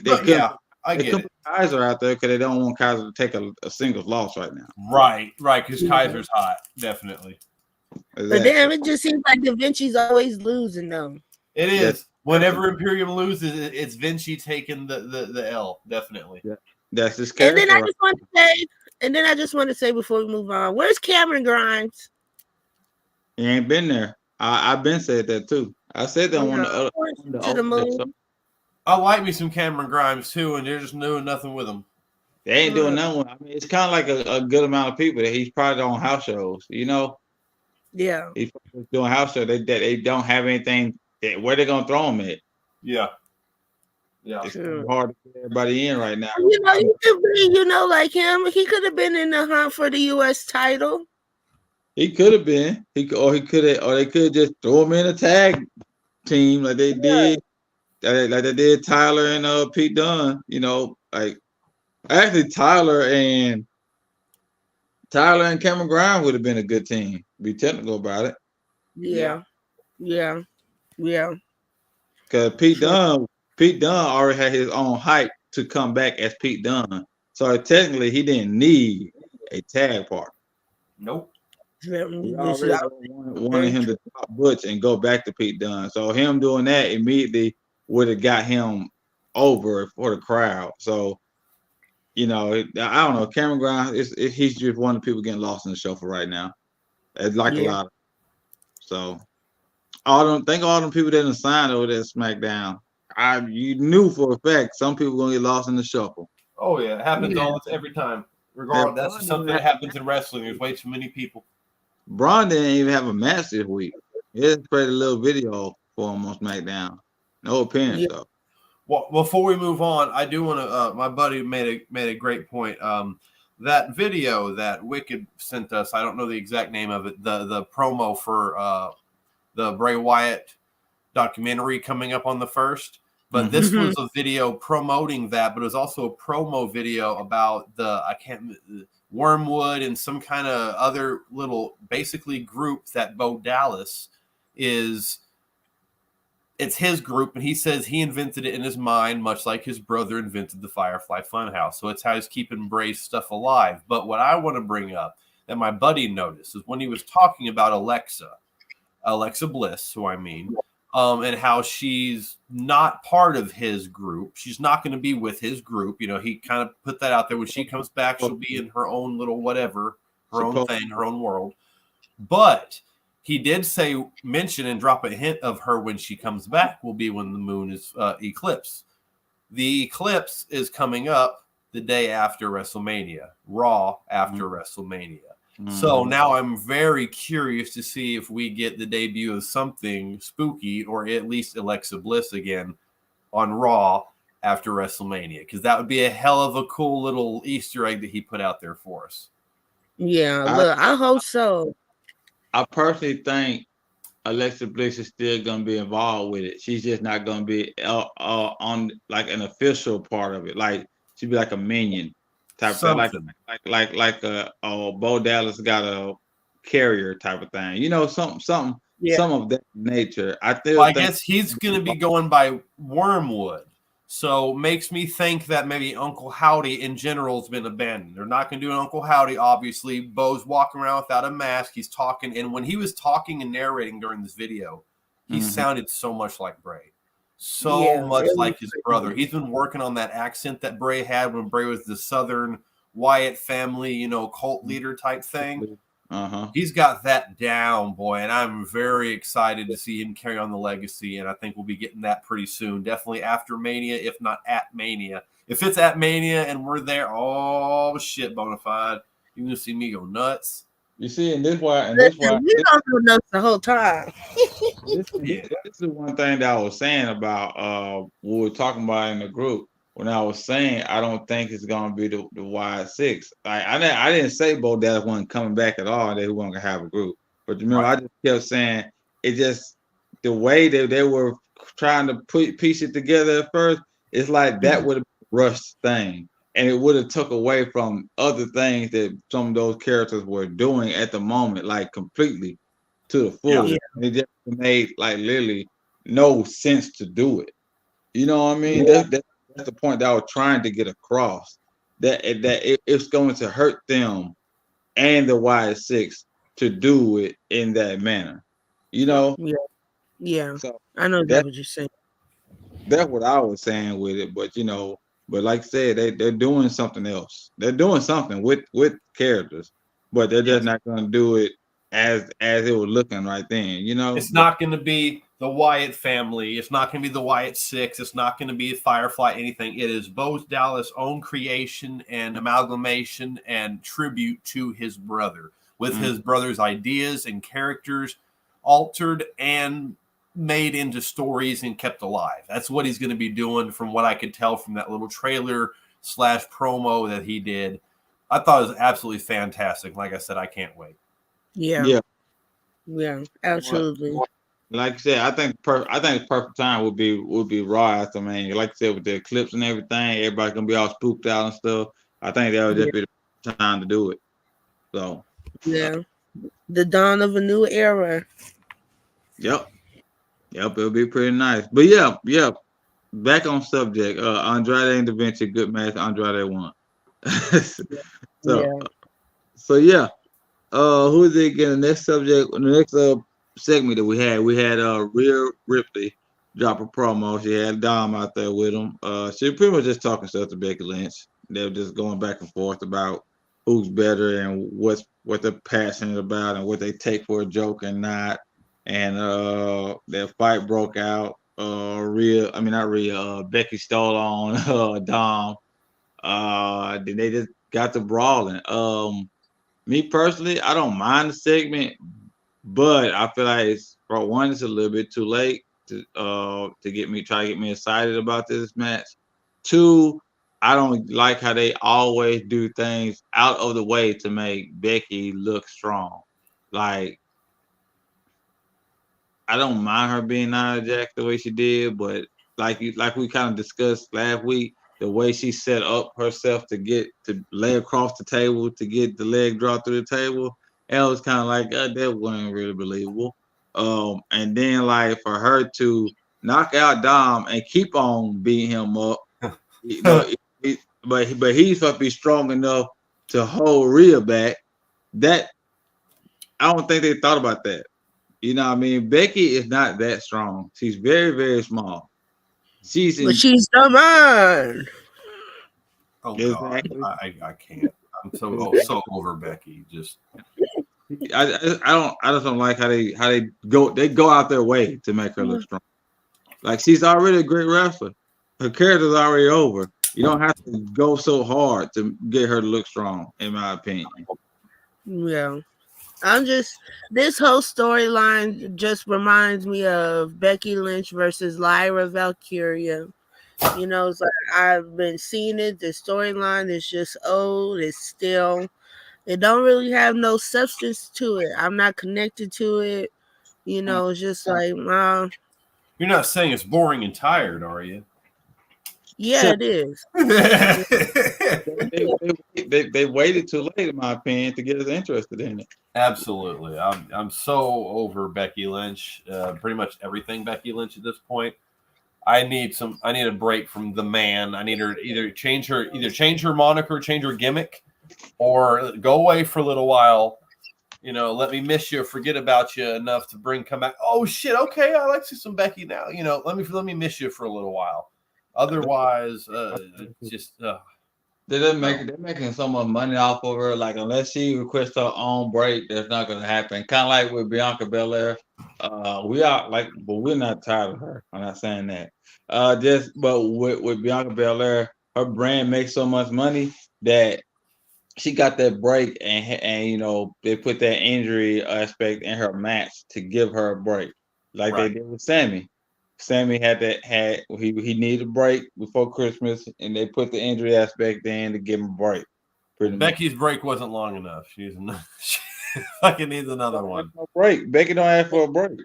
I get it. Kaiser out there because they don't want Kaiser to take a singles loss right now. Right, because Kaiser's hot, definitely. Exactly. But damn, it just seems like Da Vinci's always losing though. It is. Whenever Imperium loses, it's Vinci taking the L, definitely. Yeah. That's his character. And then I just want to say before we move on, where's Cameron Grimes? He ain't been there. I've been said that too. I said that on the moon. I like me some Cameron Grimes too, and they're just doing nothing with him. They ain't doing nothing. I mean, it's kind of like a good amount of people that he's probably on house shows, you know? Yeah. He's doing house shows. They don't have anything. Where they going to throw him at? Yeah. It's hard to get everybody in right now. You know, he could be, you know, like him. He could have been in the hunt for the U.S. title. He could have been. They could have just throw him in a tag team like they did. Like they did Tyler and Pete Dunne, you know, like actually Tyler and Cameron Grimes would have been a good team. Be technical about it. Yeah. Because Pete Dunne already had his own hype to come back as Pete Dunne, so technically he didn't need a tag partner. Nope. We already wanted him to drop Butch and go back to Pete Dunne. So him doing that immediately would have got him over for the crowd. So, you know, I don't know. Cameron Grimes, he's just one of the people getting lost in the shuffle right now. It's like a lot. So, all them people that didn't sign over there at SmackDown. You knew for a fact some people gonna get lost in the shuffle. Oh yeah, it happens every time. Regardless, that's just something that happens in wrestling. There's way too many people. Braun didn't even have a match this week. He just played a little video for him on SmackDown. No appearance though. Well, before we move on, I do want to. My buddy made a great point. That video that Wicked sent us, I don't know the exact name of it. The promo for the Bray Wyatt documentary coming up on the 1st. But this was a video promoting that, but it was also a promo video about Wormwood and some kind of other little basically group that Bo Dallas is. It's his group, and he says he invented it in his mind, much like his brother invented the Firefly Funhouse. So it's how he's keeping Bray's stuff alive. But what I want to bring up that my buddy noticed is when he was talking about Alexa Bliss, who I mean, and how she's not part of his group. She's not going to be with his group. You know, he kind of put that out there. When she comes back, she'll be in her own little whatever, her own thing, her own world. But he did mention and drop a hint of her when she comes back will be when the moon is eclipsed. The eclipse is coming up the day after WrestleMania, Raw after WrestleMania. So now I'm very curious to see if we get the debut of something spooky or at least Alexa Bliss again on Raw after WrestleMania, because that would be a hell of a cool little Easter egg that he put out there for us. Yeah, look, I hope so. I personally think Alexa Bliss is still going to be involved with it. She's just not going to be on like an official part of it. Like she'd be like a minion type of thing, like Bo Dallas got a carrier type of thing. You know, some of that nature. I guess he's going to be going by Wormwood. So makes me think that maybe Uncle Howdy in general has been abandoned. They're not going to do an Uncle Howdy, obviously. Bo's walking around without a mask. He's talking. And when he was talking and narrating during this video, he sounded so much like Bray. So much like his brother. He's been working on that accent that Bray had when Bray was the Southern Wyatt family, you know, cult leader type thing. He's got that down, boy, and I'm very excited to see him carry on the legacy, and I think we'll be getting that pretty soon. Definitely after Mania, if not at Mania. If it's at Mania and we're there, oh shit, Bonafide, you're gonna see me go nuts. You see, and this why we don't go nuts the whole time. This is one thing that I was saying about we were talking about in the group. When I was saying I don't think it's gonna be the Y6. Like I didn't say Bo Dallas wasn't coming back at all, they weren't gonna have a group. But remember, I just kept saying it just the way that they were trying to piece it together at first, it's like that would have been a rushed thing. And it would have took away from other things that some of those characters were doing at the moment, like completely to the fullest. It just made like literally no sense to do it. You know what I mean? That's the point that I was trying to get across. That it's going to hurt them and the Y6 to do it in that manner. You know? Yeah. So I know that's what you're saying. That's what I was saying with it, but you know, but like I said, they're doing something else. They're doing something with characters, but they're just not going to do it as it was looking right then. You know, it's not going to be the Wyatt family. It's not going to be the Wyatt Six. It's not going to be Firefly anything. It is Bo Dallas' own creation and amalgamation and tribute to his brother, with his brother's ideas and characters altered and made into stories and kept alive. That's what he's going to be doing, from what I could tell from that little trailer / promo that he did. I thought it was absolutely fantastic. Like I said, I can't wait. Yeah, absolutely. Like I said, I think perfect time would be Raw after Mania. Like I said, with the eclipse and everything, everybody's gonna be all spooked out and stuff. I think that would just be the time to do it. So the dawn of a new era. Yep, it'll be pretty nice. But yeah. Back on subject. Andrade and Da Vinci, good match. Andrade won. So yeah. Who is it again? The next subject, the next segment that we had Rhea Ripley drop a promo. She had Dom out there with him. She pretty much just talking stuff to Becky Lynch. They were just going back and forth about who's better and what they're passionate about and what they take for a joke and not. And their fight broke out. Becky stole on Dom. Then they just got to brawling. Me personally, I don't mind the segment, but I feel like it's a little bit too late to get me excited about this match. 2, I don't like how they always do things out of the way to make Becky look strong. Like, I don't mind her being Nia Jax the way she did, but like we kind of discussed last week, the way she set up herself to lay across the table to get the leg drop through the table, it was kind of like that wasn't really believable. And then like for her to knock out Dom and keep on beating him up, you know, but he's supposed to be strong enough to hold Rhea back. That I don't think they thought about that. You know what I mean? Becky is not that strong. She's very, very small. She's the man. Oh exactly. God, I can't. I'm so over Becky. Just I just don't like how they go out their way to make her look strong. Like she's already a great wrestler. Her character's already over. You don't have to go so hard to get her to look strong, in my opinion. Yeah. This whole storyline just reminds me of Becky Lynch versus Lyra Valkyria. You know, it's like I've been seeing it. The storyline is just old. It don't really have no substance to it. I'm not connected to it. You know, it's just like, you're not saying it's boring and tired, are you? Yeah, it is. They waited too late, in my opinion, to get us interested in it. Absolutely. I'm so over Becky Lynch. Pretty much everything Becky Lynch at this point. I need a break from the man. I need her either change her moniker, change her gimmick, or go away for a little while. You know, let me miss you, forget about you enough to come back. Oh shit, okay, I like to see some Becky now. You know, let me miss you for a little while. Otherwise, They're making so much money off of her. Like unless she requests her own break, that's not going to happen. Kind of like with Bianca Belair. But we're not tired of her. I'm not saying that. But with Bianca Belair, her brand makes so much money that she got that break, and you know they put that injury aspect in her match to give her a break, like they did with Sammy. Sammy he needed a break before Christmas, and they put the injury aspect in to give him a break. Becky's break wasn't long enough. She fucking needs another one. No break. Becky don't ask for a break.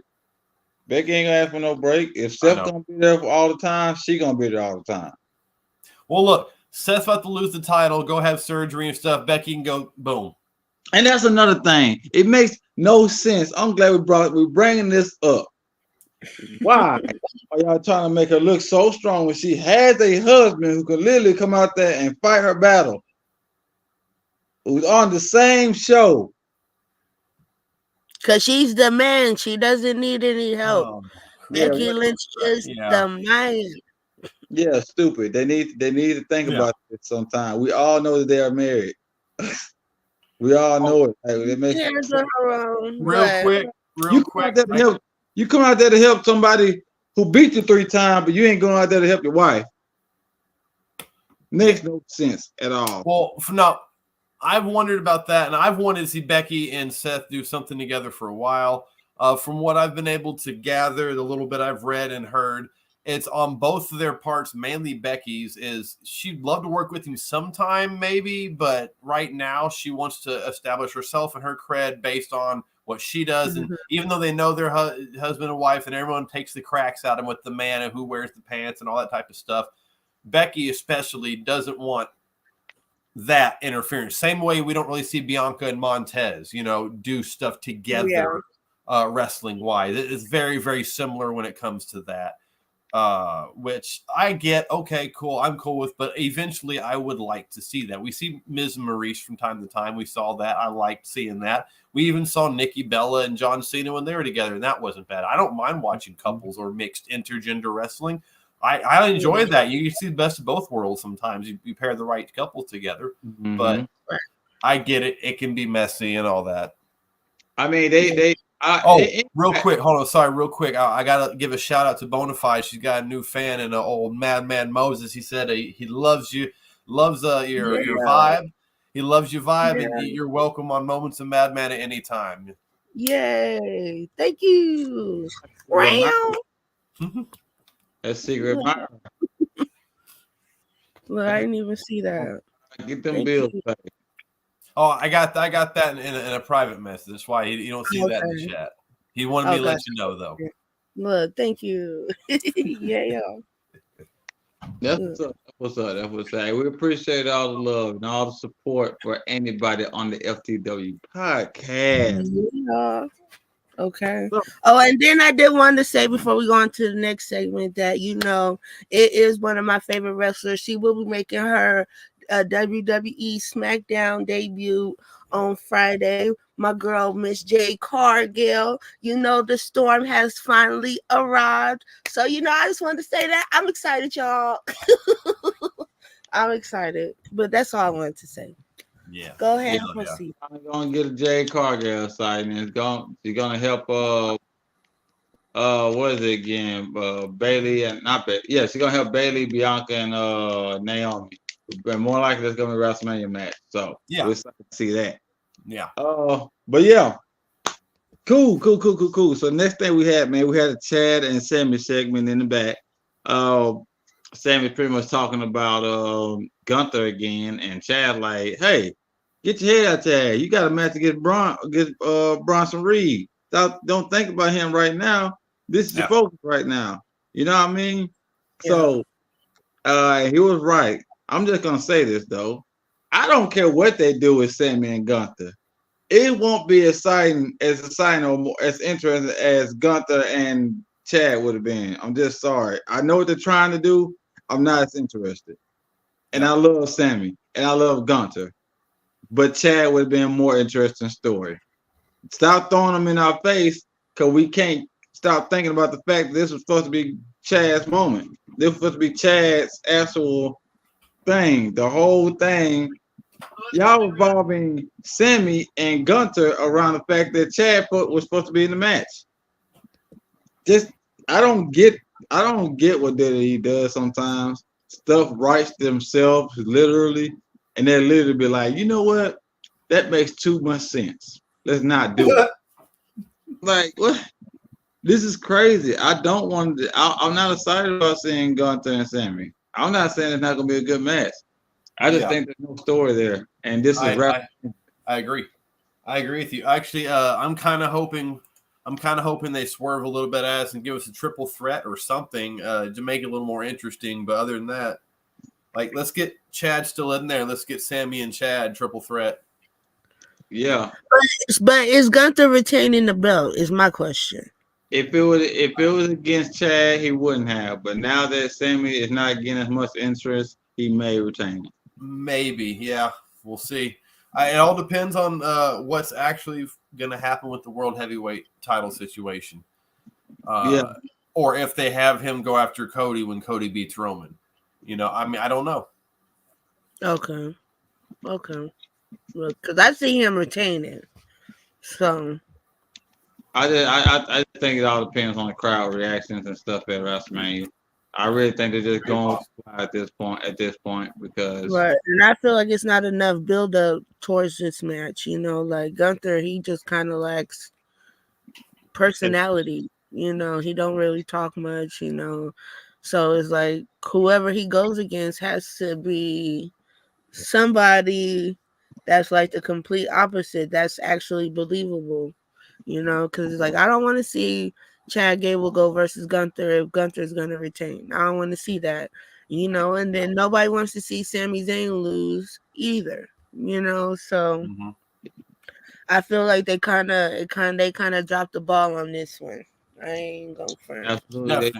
Becky ain't gonna ask for no break. If Seth gonna be there for all the time, she gonna be there all the time. Well, look, Seth's about to lose the title, go have surgery and stuff. Becky can go boom. And that's another thing. It makes no sense. I'm glad we're bringing this up. Why are y'all trying to make her look so strong when she has a husband who can literally come out there and fight her battle? Who's on the same show? Because she's the man. She doesn't need any help. Becky Lynch is the man. Yeah, stupid. They need to think about this sometime. We all know that they are married. We all know it. It makes real quick. You come out there to help somebody who beat you 3 times, but you ain't going out there to help your wife. Makes no sense at all. Well, no, I've wondered about that, and I've wanted to see Becky and Seth do something together for a while. From what I've been able to gather, the little bit I've read and heard, it's on both of their parts, mainly Becky's, is she'd love to work with him sometime, maybe, but right now she wants to establish herself and her cred based on what she does. And even though they know their husband and wife and everyone takes the cracks out of them with the man and who wears the pants and all that type of stuff, Becky especially doesn't want that interference. Same way we don't really see Bianca and Montez, do stuff together wrestling wise. It's very, very similar when it comes to that. Which I get, okay, cool, I'm cool with, but eventually I would like to see that. We see Ms. Maurice from time to time. We saw that. I liked seeing that. We even saw Nikki Bella and John Cena when they were together, and that wasn't bad. I don't mind watching couples or mixed intergender wrestling. I enjoy that. You see the best of both worlds sometimes. You pair the right couple together, but I get it. It can be messy and all that. I mean, real quick. Hold on. Sorry, real quick. I got to give a shout out to Bonafide. She's got a new fan and old Madman Moses. He said he loves you, loves your vibe. He loves your vibe, and you're welcome on Moments of Madman at any time. Yay. Thank you. That's secret. Look, I didn't even see that. Get them bills paid. Oh, I got that in a private message. That's why you don't see that in the chat. He wanted me to let you know, though. Look, thank you. Yeah. That's what's up. That's what's up. That's what's up. We appreciate all the love and all the support for anybody on the FTW podcast. Yeah. Okay. So- Oh, and then I did want to say before we go on to the next segment that it is one of my favorite wrestlers. She will be making her WWE SmackDown debut on Friday. My girl, Miss Jade Cargill. The storm has finally arrived. So I just wanted to say that I'm excited, y'all. I'm excited, but that's all I wanted to say. Yeah. Go ahead Yeah, and proceed. I'm gonna get a Jade Cargill sighting. She's gonna help what is it again? Bailey and not Bailey. Yeah, she's gonna help Bailey, Bianca, and Naomi. But more likely it's gonna be a WrestleMania match. So Yeah. we're excited to see that. Yeah. But yeah. Cool. So next thing we had a Chad and Sammy segment in the back. Sammy pretty much talking about Gunther again, and Chad like, hey, get your head out there. You got a match to get Bronson Reed. Don't think about him right now. This is your focus right now. You know what I mean? Yeah. So he was right. I'm just gonna say this though. I don't care what they do with Sammy and Gunther. It won't be as exciting or more as interesting as Gunther and Chad would have been. I'm just sorry. I know what they're trying to do. I'm not as interested. And I love Sammy and I love Gunther. But Chad would have been a more interesting story. Stop throwing them in our face because we can't stop thinking about the fact that this was supposed to be Chad's moment. This was supposed to be Chad's actual thing. The whole thing. Y'all involving Sammy and Gunther around the fact that Chad was supposed to be in the match. I don't get what he does sometimes. Stuff writes themselves literally, and they literally be like, you know what? That makes too much sense. Let's not do it. Like what? This is crazy. I don't want to. I'm not excited about seeing Gunther and Sammy. I'm not saying it's not going to be a good match. I just think there's no story there, and this is. I agree. I agree with you. Actually, I'm kind of hoping they swerve a little bit as and give us a triple threat or something to make it a little more interesting. But other than that, like let's get Chad still in there. Let's get Sammy and Chad triple threat. Yeah. But is Gunther retaining the belt? Is my question. If it was against Chad, he wouldn't have. But now that Sammy is not getting as much interest, he may retain it. Maybe, yeah. We'll see. It all depends on what's actually going to happen with the world heavyweight title situation. Or if they have him go after Cody when Cody beats Roman. I don't know. Okay. Because I see him retaining. So. I think it all depends on the crowd reactions and stuff at WrestleMania. I really think they're just going at this point because right, and I feel like it's not enough build up towards this match. Like Gunther, he just kind of lacks personality. He don't really talk much. So it's like whoever he goes against has to be somebody that's like the complete opposite. That's actually believable. Because it's like I don't want to see Chad Gable go versus Gunther if Gunther's going to retain. I don't want to see that, and then nobody wants to see Sami Zayn lose either, so I feel like they kind of dropped the ball on this one. I ain't going for it. Absolutely.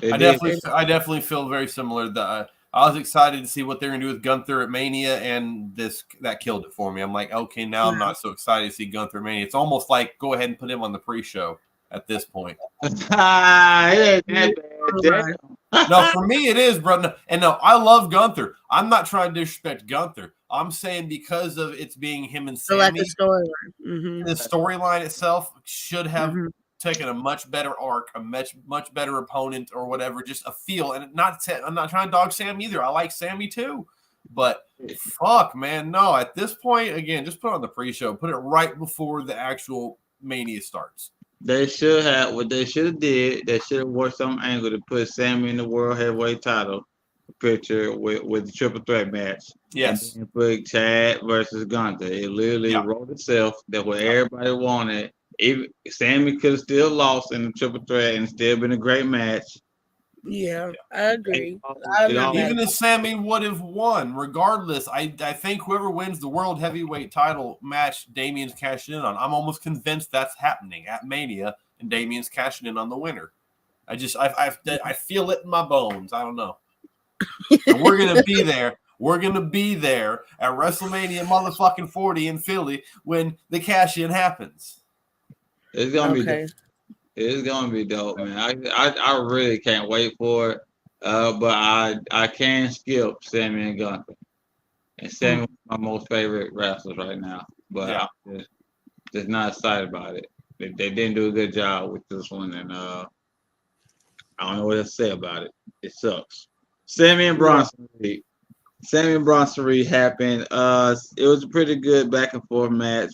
They did. I definitely feel very similar. I was excited to see what they're going to do with Gunther at Mania, and that killed it for me. I'm like, okay, now I'm not so excited to see Gunther at Mania. It's almost like go ahead and put him on the pre-show at this point. It ain't that bad. No, for me it is, bro. And no, I love Gunther. I'm not trying to disrespect Gunther. I'm saying because of it's being him and Sammy, like the storyline. The storyline itself should have taken a much better arc, a much better opponent or whatever, just a feel. And I'm not trying to dog Sam either. I like Sammy too. But fuck, man, no. At this point, again, just put it on the pre-show. Put it right before the actual Mania starts. They should have what they should have did. They should have worked some angle to put Sammy in the world heavyweight title picture with the triple threat match. Yes. And put Chad versus Gunther. It literally wrote itself. That what everybody wanted. Even Sammy could have still lost in the triple threat and still been a great match. Yeah, I agree. Even if Sammy would have won, regardless, I think whoever wins the world heavyweight title match, Damien's cashing in on. I'm almost convinced that's happening at Mania, and Damien's cashing in on the winner. I feel it in my bones. I don't know. And we're gonna be there. We're gonna be there at WrestleMania motherfucking 40 in Philly when the cash in happens. It's gonna be dope. It's gonna be dope, man. I really can't wait for it. But I can skip Sammy and Gunther. And Sammy is my most favorite wrestlers right now. But I'm just not excited about it. They didn't do a good job with this one, and I don't know what to say about it. It sucks. Sammy and Bronson Reed. Sammy and Bronson Reed happened. It was a pretty good back and forth match.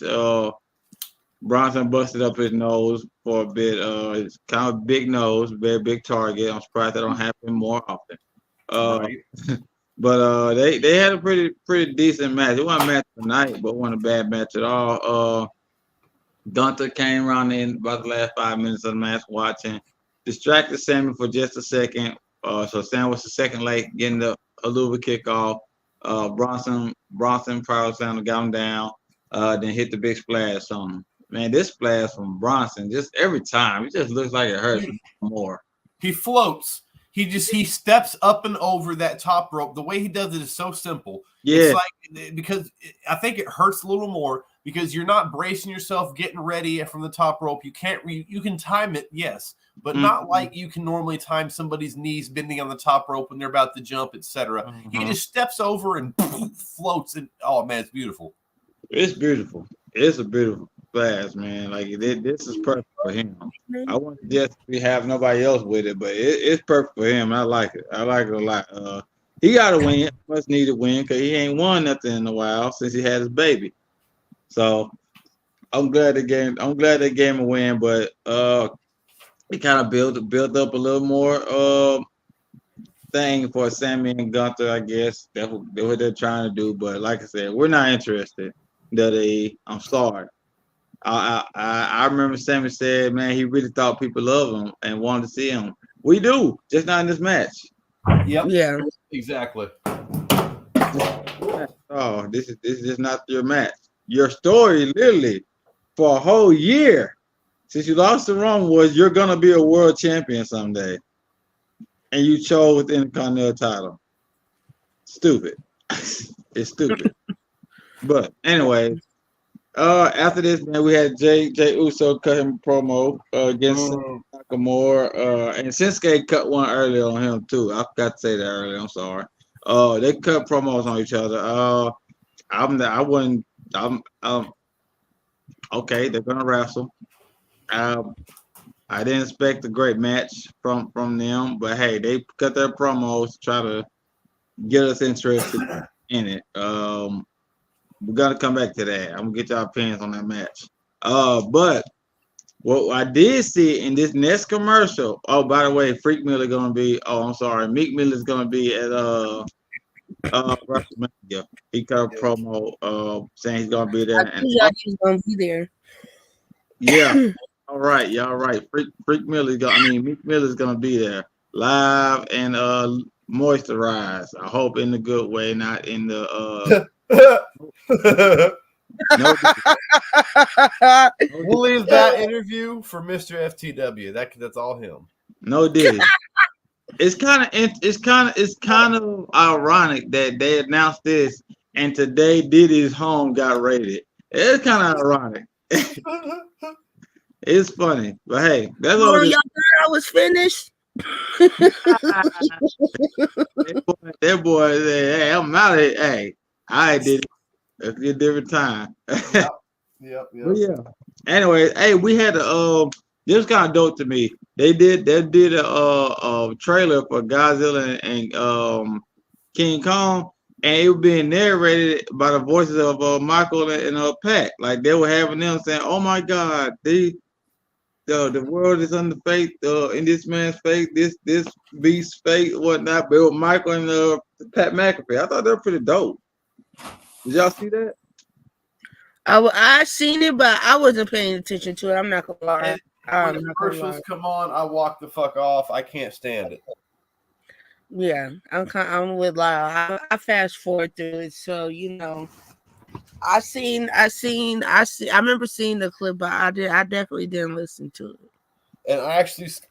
Bronson busted up his nose for a bit. It's kind of big nose, very big target. I'm surprised that don't happen more often. But they had a pretty decent match. It wasn't a match tonight, but it wasn't a bad match at all. Gunther came around in about the last 5 minutes of the match watching, distracted Sammy for just a second. So Sam was the second late, getting a little kickoff. Bronson probably got him down, then hit the big splash on him. Man, this splash from Bronson, just every time, it just looks like it hurts more. He floats. He steps up and over that top rope. The way he does it is so simple. Yeah. It's like, because I think it hurts a little more because you're not bracing yourself, getting ready from the top rope. You can time it, yes, but not like you can normally time somebody's knees bending on the top rope when they're about to jump, etc. He just steps over and floats, and oh man, it's beautiful. It's beautiful. It's a beautiful splash, man. Like this is perfect for him. I want to just have nobody else with it, but it's perfect for him. I like it. I like it a lot. He got to win. Must need to win because he ain't won nothing in a while since he had his baby. So I'm glad they gave him a win, but he kind of built up a little more thing for Sammy and Gunther. I guess that's what they're trying to do. But like I said, we're not interested. I'm sorry. I remember Sammy said, man, he really thought people love him and wanted to see him. We do, just not in this match. Yep. Yeah. Exactly. Oh, this is just not your match. Your story, literally, for a whole year since you lost the run was you're gonna be a world champion someday, and you chose the Intercontinental title. Stupid. It's stupid. But anyway, after this, man, we had Jay Uso cut him a promo against Nakamura, and Shinsuke cut one earlier on him too. I forgot to say that earlier. I'm sorry. They cut promos on each other. Okay, they're gonna wrestle. I didn't expect a great match from them, but hey, they cut their promos to try to get us interested in it. We're gonna come back to that. I'm gonna get y'all opinions on that match. But what I did see in this next commercial. Oh, by the way, Freak Miller gonna be. Oh, I'm sorry, Meek Miller is gonna be at WrestleMania. He cut a promo saying he's gonna be there. He's gonna be there. Yeah. All right, y'all right. Freak Miller Meek Miller's gonna be there live and moisturized. I hope in the good way, not in the We'll leave that interview for Mr. FTW. That's all him. No diddy. It's kind of ironic that they announced this and today Diddy's home got raided. It's kind of ironic. It's funny, but hey, that's all. Y'all thought I was finished. that boy said, "Hey, I'm out of here. Hey, I did it. It's a different time." Yep. Yeah. Anyway, hey, we had this was kind of dope to me. They did a trailer for Godzilla and King Kong, and it was being narrated by the voices of Michael and Pat. Like they were having them saying, "Oh my God, the world is under fate in this man's fate, this beast's fate, whatnot." But it was Michael and Pat McAfee. I thought they were pretty dope. Did y'all see that? I seen it, but I wasn't paying attention to it. I'm not gonna lie. When the commercials come on, I walk the fuck off. I can't stand it. Yeah, I'm with Lyle. I fast forward through it, so I remember seeing the clip, but I definitely didn't listen to it. And I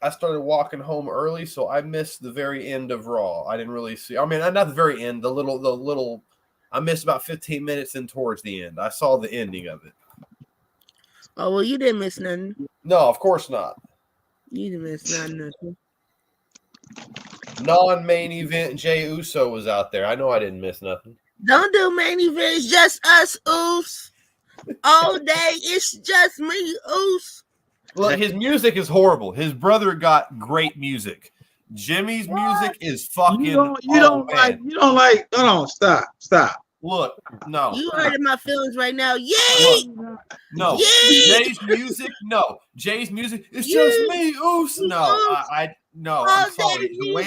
started walking home early, so I missed the very end of Raw. I didn't really see. I mean, not the very end. The little. I missed about 15 minutes in towards the end. I saw the ending of it. Oh well, you didn't miss nothing. No, of course not. You didn't miss nothing. Non-main event, Jey Uso was out there. I know I didn't miss nothing. Don't do main events, just us, Oos. All day, it's just me, Oos. Look, his music is horrible. His brother got great music. Jimmy's music is fucking. You don't like. Hold on, stop. Look, no. You hurting my feelings right now. Yay! No. Yay! Jay's music, no. Jay's music, it's just me, Oos. No, no, I'm sorry. The way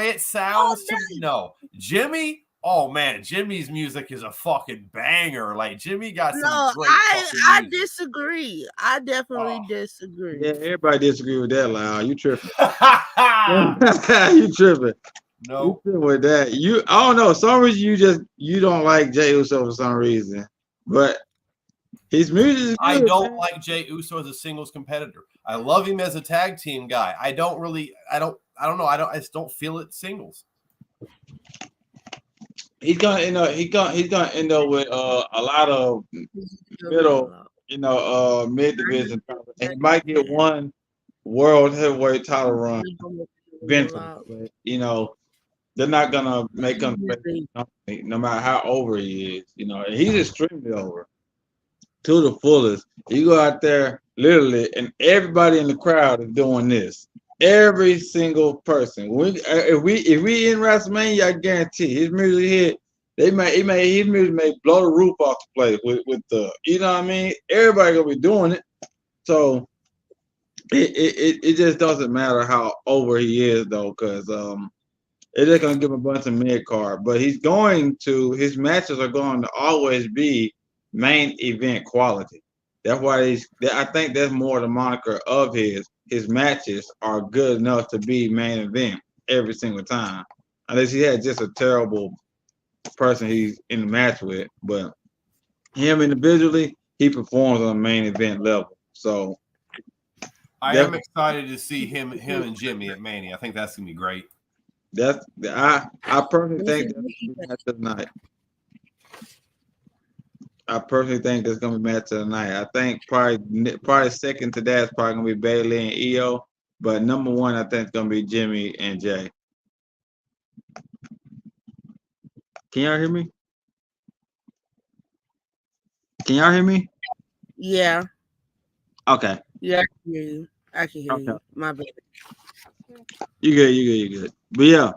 it sounds to me, no. Jimmy, oh man, Jimmy's music is a fucking banger. Like Jimmy got some great I disagree. I definitely disagree. Yeah, everybody disagree with that, Lyle. You tripping. You tripping. No. You tripping with that. I don't know. Some reason you don't like Jey Uso for some reason. But his music is good. I don't like Jey Uso as a singles competitor. I love him as a tag team guy. I don't know. I just don't feel it singles. He's gonna end up with a lot of middle, mid division. And he might get one world heavyweight title run eventually. But, they're not gonna make him no matter how over he is. He's extremely over to the fullest. You go out there literally, and everybody in the crowd is doing this. Every single person. If we in WrestleMania, I guarantee his music hit. His music may blow the roof off the place with the, you know what I mean? Everybody gonna be doing it. So it just doesn't matter how over he is though, because it's just gonna give him a bunch of mid card. But his matches are going to always be main event quality. That's why I think that's more the moniker of his. His matches are good enough to be main event every single time. Unless he had just a terrible person he's in the match with. But him individually, he performs on a main event level. So I am excited to see him and Jimmy at Mania. I think that's gonna be great. I personally think that's gonna be match of the night. I personally think that's gonna be match of the night. I think probably second to that is probably gonna be Bayley and Io, but number one I think it's gonna be Jimmy and Jay. Can y'all hear me? Yeah. Okay. Yeah, I can hear you. You. My bad. You good. But yeah.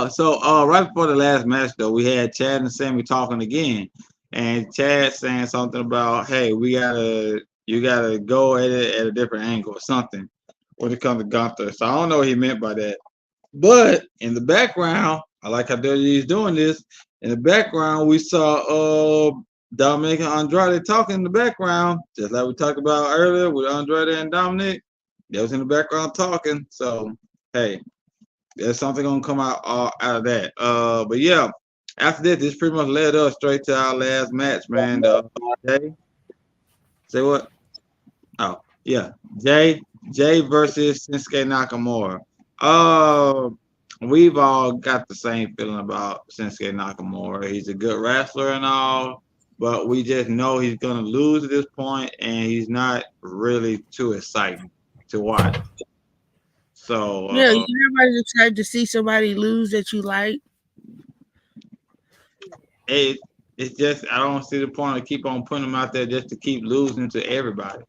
So right before the last match though, we had Chad and Sammy talking again, and Chad saying something about, hey, you gotta go at it at a different angle or something when it comes to Gunther. So I don't know what he meant by that. But in the background, I like how WWE's doing this. In the background, we saw Dominic and Andrade talking in the background, just like we talked about earlier with Andrade and Dominic. They was in the background talking. So hey, there's something gonna come out of that. But yeah, after this pretty much led us straight to our last match, man. Jay, say what? Oh yeah, Jay versus Shinsuke Nakamura. We've all got the same feeling about Shinsuke Nakamura. He's a good wrestler and all, but we just know he's gonna lose at this point, and he's not really too exciting to watch. So yeah, you never excited to see somebody lose that you like. It's just I don't see the point of keep on putting him out there just to keep losing to everybody.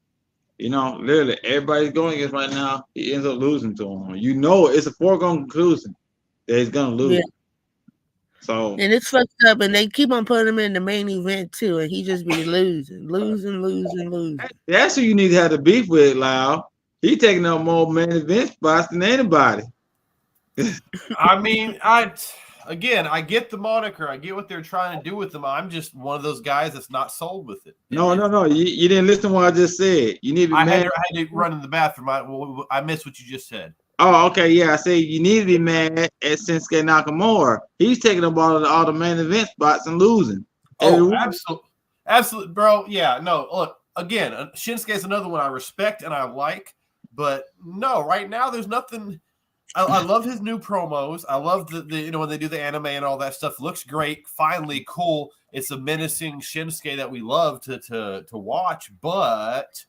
Literally everybody's going against right now. He ends up losing to him. It's a foregone conclusion that he's gonna lose. Yeah. So and it's fucked up, and they keep on putting him in the main event too, and he just be losing. That's who you need to have the beef with, Lyle. He taking up more main event spots than anybody. I mean, I get the moniker. I get what they're trying to do with them. I'm just one of those guys that's not sold with it. No. You didn't listen to what I just said. You need to be I had to run in the bathroom. I missed what you just said. Oh, okay, yeah. I say you need to be mad at Shinsuke Nakamura. He's taking up all the main event spots and losing. Oh, absolutely, bro. Yeah, no. Look, again, Shinsuke is another one I respect and I like, but no, right now there's nothing. I love his new promos. I love the when they do the anime and all that stuff. Looks great. Finally, cool. It's a menacing Shinsuke that we love to watch, but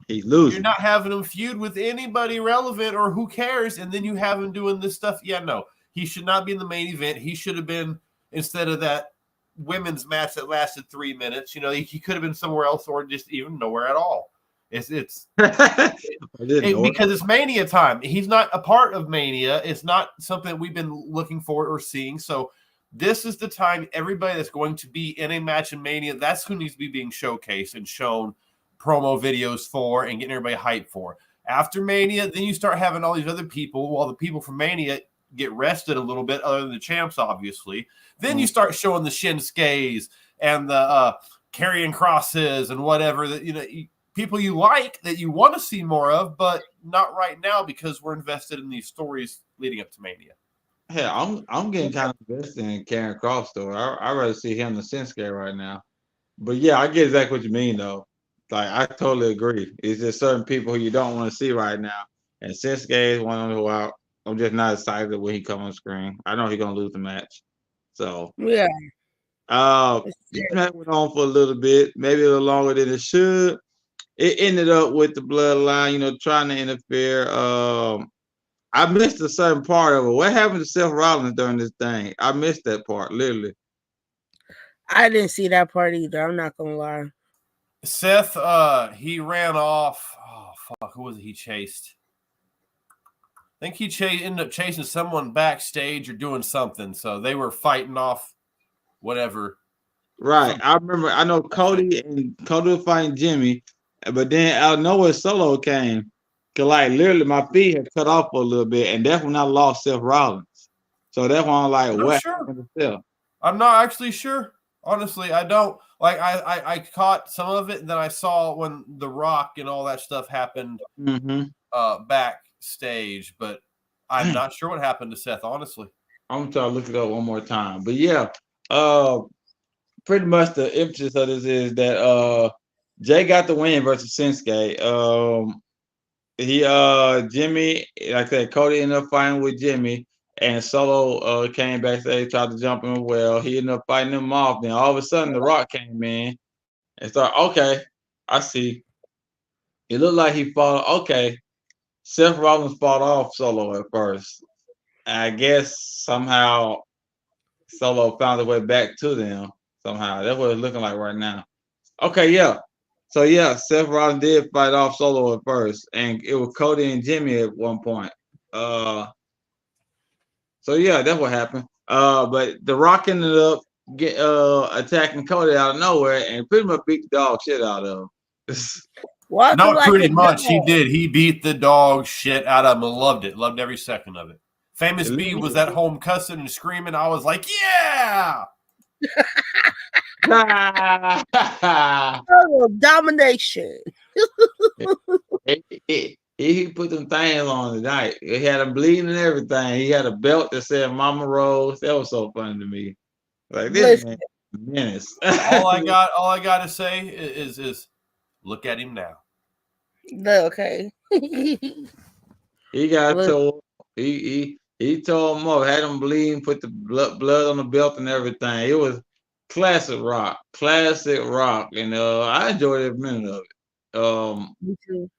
he's losing. You're not having him feud with anybody relevant or who cares, and then you have him doing this stuff. Yeah, no, he should not be in the main event. He should have been, instead of that women's match that lasted 3 minutes, he could have been somewhere else or just even nowhere at all. It's because it's Mania time. He's not a part of Mania. It's not something that we've been looking for or seeing. So this is the time everybody that's going to be in a match in Mania, that's who needs to be being showcased and shown promo videos for and getting everybody hyped for. After Mania, then you start having all these other people, while the people from Mania get rested a little bit, other than the champs, obviously. Then you start showing the Shinsuke's and the carrying crosses and whatever that people you like that you want to see more of, but not right now because we're invested in these stories leading up to Mania. Yeah, I'm getting kind of invested in Karrion Kross story. I'd rather see him than Shinsuke right now. But yeah, I get exactly what you mean though. Like I totally agree. It's just certain people who you don't want to see right now. And Shinsuke is one of who I'm just not excited when he comes on screen. I know he's gonna lose the match. So yeah. This match went on for a little bit, maybe a little longer than it should. It ended up with the bloodline, trying to interfere. I missed a certain part of it. What happened to Seth Rollins during this thing? I missed that part, literally. I didn't see that part either. I'm not gonna lie. Seth, he ran off. Oh fuck, who was it he chased? I think he ended up chasing someone backstage or doing something. So they were fighting off whatever. Right. I remember. I know Cody was fighting Jimmy, but then out of nowhere Solo came. Cause like literally my feet had cut off for a little bit, and that's when I lost Seth Rollins. So that's why I'm like, what happened to Seth? I'm not actually sure. Honestly, I don't like. I caught some of it, and then I saw when The Rock and all that stuff happened backstage, but I'm not sure what happened to Seth. Honestly, I'm trying to look it up one more time. But yeah, pretty much the emphasis of this is that Jay got the win versus Shinsuke. Jimmy, like I said, Cody ended up fighting with Jimmy. And Solo came backstage, tried to jump him. Well, he ended up fighting him off. Then all of a sudden, The Rock came in and started, okay, I see. It looked like he fought. Okay, Seth Rollins fought off Solo at first. And I guess somehow Solo found his way back to them somehow. That's what it's looking like right now. Okay, yeah. So, yeah, Seth Rollins did fight off Solo at first. And it was Cody and Jimmy at one point. So yeah, that's what happened. But The Rock ended up attacking Cody out of nowhere and pretty much beat the dog shit out of him. Not pretty much. He did. He beat the dog shit out of him. Loved it. Loved every second of it. Famous B was at home cussing and screaming. I was like, yeah. Domination. He put them things on tonight. He had him bleeding and everything. He had a belt that said Mama Rose. That was so funny to me. Like this man, menace. all I got to say is look at him now. Okay. He got told. He told him up, had him bleeding, put the blood on the belt and everything. It was classic Rock, and I enjoyed every minute of it. Me too.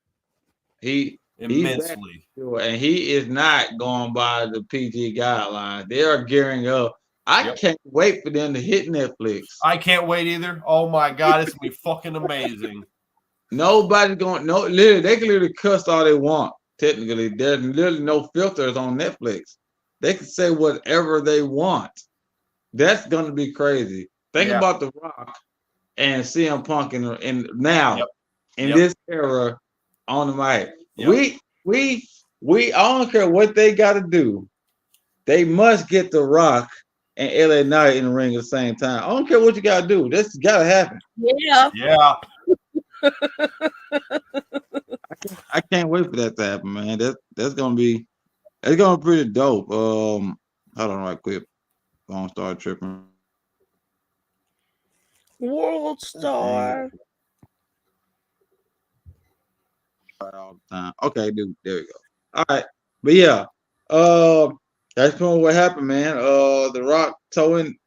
He immensely, and he is not going by the PG guidelines. They are gearing up. I can't wait for them to hit Netflix. I can't wait either. Oh my god, it's gonna be fucking amazing. Nobody's going. No, literally, they can literally cuss all they want. Technically, there's literally no filters on Netflix. They can say whatever they want. That's gonna be crazy. Think about The Rock and CM Punk in now in this era. On the mic. Yep. We I don't care what they gotta do. They must get The Rock and LA Knight in the ring at the same time. I don't care what you gotta do. This gotta happen. Yeah. I can't wait for that to happen, man. That's gonna be It's going pretty dope. Hold on right quick. Don't start tripping. World Star. All the time. Okay, dude. There we go. All right. But yeah. That's kind of what happened, man. The Rock towing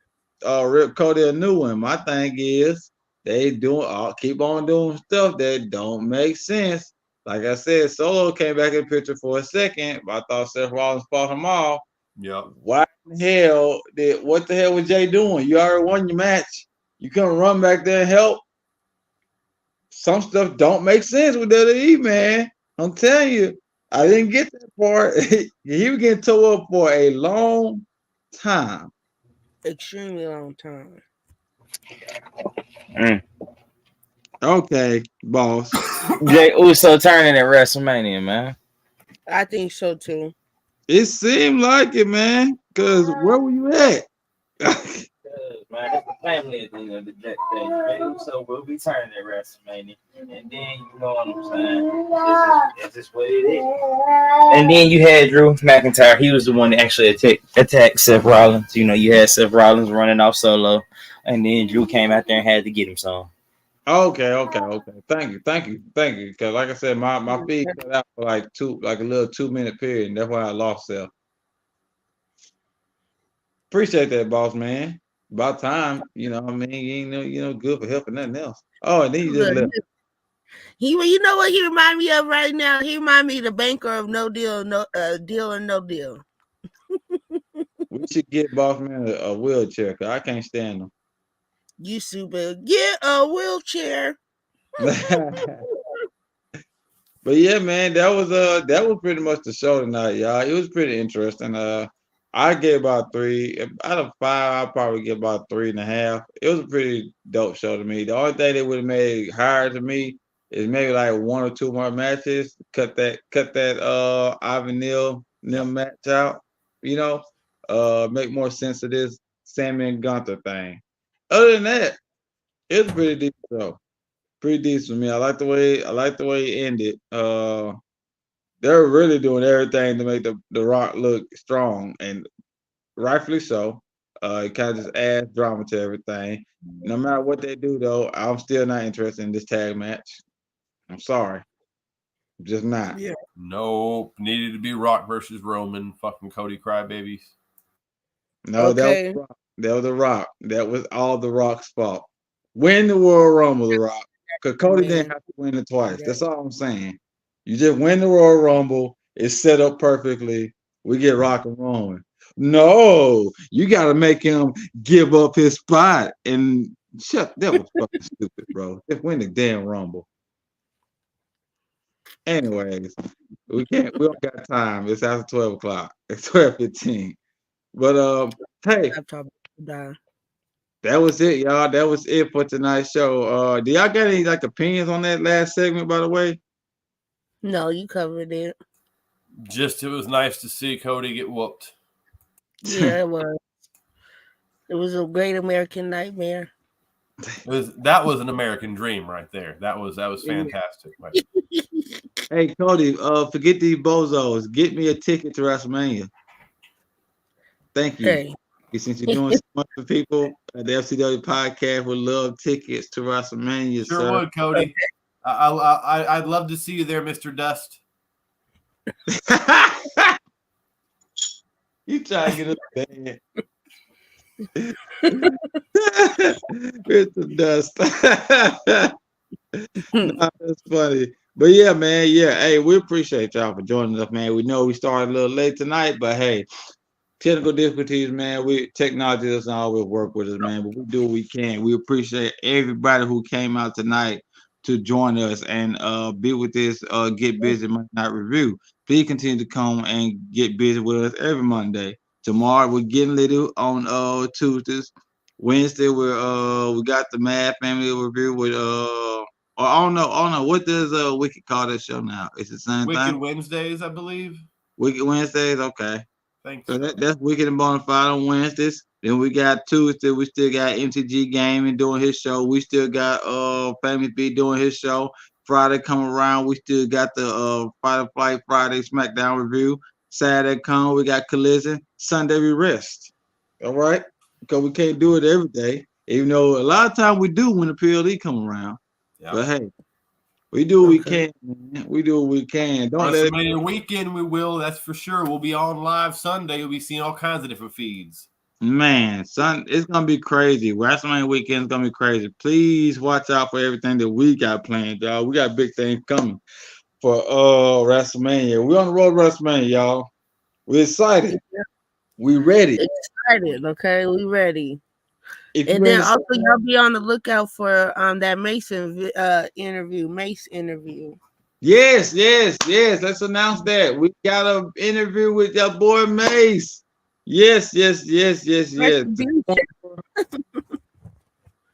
Rip Cody a new one. My thing is they keep on doing stuff that don't make sense. Like I said, Solo came back in the picture for a second, but I thought Seth Rollins fought him off. Yep. Why in the hell what the hell was Jay doing? You already won your match. You couldn't run back there and help. Some stuff don't make sense with WWE, man. I'm telling you, I didn't get that part. He was getting tore up for a long time. Extremely long time. Okay, boss. Jay Uso turning at WrestleMania, man. I think so too. It seemed like it, man. Cause where were you at? Man, that's the family at the end of the day. Jay Uso will be turning at WrestleMania, and then you know what I'm saying. It's just what it is. And then you had Drew McIntyre. He was the one that actually attacked Seth Rollins. You know, you had Seth Rollins running off Solo, and then Drew came out there and had to get him some. Okay. Thank you. Because like I said, my feed cut out for like a little 2-minute period, and that's why I lost Seth. Appreciate that, boss man. About time, you know what I mean? You ain't good for helping nothing else. Oh, and then you just left. You know what he remind me of right now? He remind me of the banker of No Deal, Deal or No Deal. We should get boss man a wheelchair, cause I can't stand them. You super get a wheelchair. But yeah, man, that was pretty much the show tonight, y'all. It was pretty interesting. I gave about 3 out of 5. I'll probably give about 3.5. It was a pretty dope show to me. The only thing that would have made higher to me is maybe like 1 or 2 more matches. Cut that Ivan Neal match out. You know, make more sense of this Sammy and Gunther thing. Other than that, it was pretty decent though. Pretty decent for me. I like the way it ended. They're really doing everything to make the Rock look strong, and rightfully so. It kind of just adds drama to everything. No matter what they do, though, I'm still not interested in this tag match. I'm sorry, I'm just not. Yeah. Nope. Needed to be Rock versus Roman. Fucking Cody crybabies. No, Okay. that was the Rock. That was all the Rock's fault. Win the Royal Rumble, the Rock. Because Cody didn't have to win it twice. Yeah. That's all I'm saying. You just win the Royal Rumble. It's set up perfectly. We get Rock and Roman. No, you got to make him give up his spot. And that was fucking stupid, bro. Just win the damn Rumble. Anyways, we don't got time. It's after 12 o'clock. It's 12:15. But hey, that was it, y'all. That was it for tonight's show. Do y'all got any like opinions on that last segment, by the way? No, you covered it. Just it was nice to see Cody get whooped. Yeah, it was. It was a great American nightmare. That was an American dream right there. That was fantastic. Hey Cody, forget these bozos. Get me a ticket to WrestleMania. Thank you. Hey. Since you're doing so much for people, the FCW podcast would love tickets to WrestleMania. Sure sir. would, Cody. I'd love to see you there, Mr. Dust. You try to get us bad. Mr. Dust. Nah, that's funny. But yeah, man. Yeah. Hey, we appreciate y'all for joining us, man. We know we started a little late tonight, but hey, technical difficulties, man. Technology doesn't always work with us, man. But we do what we can. We appreciate everybody who came out tonight to join us and be with this Get Busy Monday Night Review. Please continue to come and get busy with us every Monday. Tomorrow we're getting little on Tuesdays. Wednesday we got the Mad Family Review with I don't know. What does Wicked call that show now? It's the same Wicked thing. Wednesdays, I believe. Wicked Wednesdays, okay. Thanks. So that's Wicked and Bonafide on Wednesdays. Then we got Tuesday. We still got MTG Gaming doing his show. We still got Famous B doing his show. Friday come around, we still got the Fight or Flight Friday SmackDown review. Saturday come, we got Collision. Sunday we rest. All right, because we can't do it every day. Even though a lot of time we do when the PLE come around. Yeah. But hey, we do what we can, man. We do what we can. Don't let it WrestleMania weekend, we will. That's for sure. We'll be on live Sunday. You'll be seeing all kinds of different feeds. Man, son, it's gonna be crazy. WrestleMania weekend is gonna be crazy. Please watch out for everything that we got planned, y'all. We got big things coming for WrestleMania. We're on the road to WrestleMania, y'all. We're excited. We ready. Excited, okay? We ready. If And you then ain't- also y'all be on the lookout for that Mace interview. yes. Let's announce that. We got an interview with your boy Mace. Yes.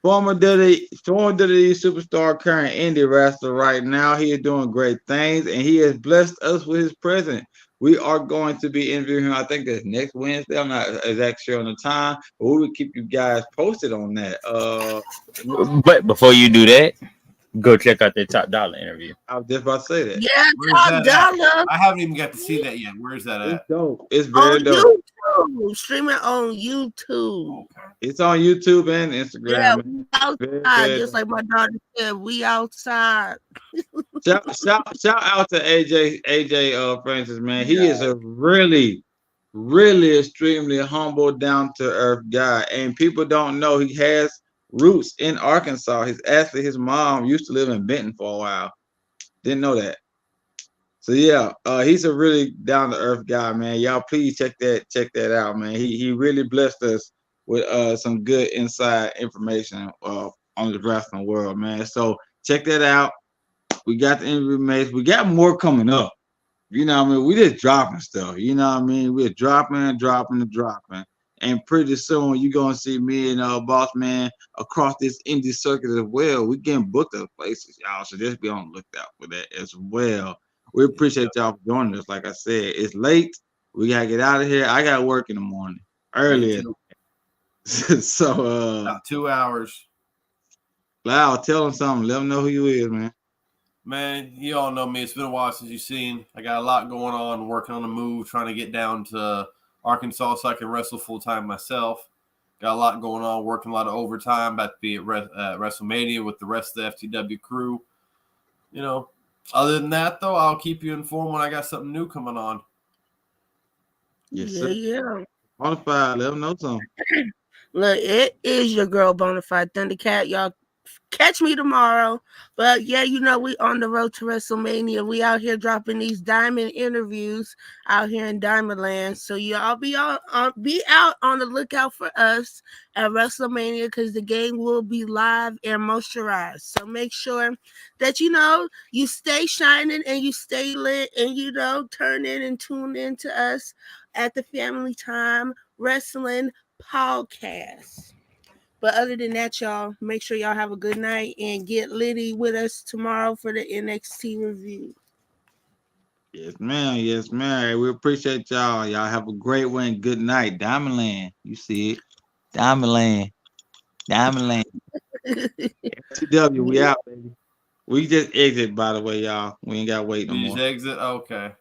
Former WWE superstar, current indie wrestler right now. He is doing great things, and he has blessed us with his presence. We are going to be interviewing him. I think that's next Wednesday. I'm not exactly sure on the time, but we will keep you guys posted on that. But before you do that, go check out the Top Dollar interview. I was just about to say that. Yeah, Where's Top that at? Dollar I haven't even got to see that yet. Where's that It's at? dope. It's very on dope. YouTube. Streaming on YouTube. It's on YouTube and Yeah, Instagram. we Very, outside, very just like my daughter said, we outside. Shout out to AJ Francis, man. He is a really extremely humble, down to earth guy, and people don't know he has roots in Arkansas. His mom used to live in Benton for a while. Didn't know that. So yeah, he's a really down to earth guy, man. Y'all please check that out, man. He really blessed us with some good inside information on the wrestling world, man. So check that out. We got the interview Mace. We got more coming up. You know what I mean? We just dropping stuff. You know what I mean? We're dropping. And pretty soon you're gonna see me and Boss Man across this indie circuit as well. We getting booked at places, y'all. So just be on the lookout for that as well. We appreciate y'all for joining us. Like I said, it's late. We gotta get out of here. I gotta work in the morning earlier. So About 2 hours. Loud, tell them something. Let them know who you is, man. Man, you all know me. It's been a while since you've seen. I got a lot going on, working on the move, trying to get down to Arkansas so I can wrestle full time myself. Got a lot going on, working a lot of overtime. About to be at WrestleMania with the rest of the FTW crew. You know, other than that, though, I'll keep you informed when I got something new coming on. Yes, sir. Yeah. Bonafide, let them know something. Look, it is your girl Bonafide Thundercat. Y'all catch me tomorrow. But yeah, you know, we on the road to WrestleMania. We out here dropping these diamond interviews out here in Diamond Land. So y'all be out on the lookout for us at WrestleMania, because the game will be live and moisturized. So make sure that you stay shining and you stay lit, and turn in and tune in to us at the Family Time Wrestling Podcast. But other than that, y'all, make sure y'all have a good night and get litty with us tomorrow for the NXT review. Yes, ma'am. Yes, ma'am. We appreciate y'all. Y'all have a great one. Good night. Diamond Land. You see it. Diamond Land. FTW, we out, baby. We just exit, by the way, y'all. We ain't got to wait no You more. just exit? Okay.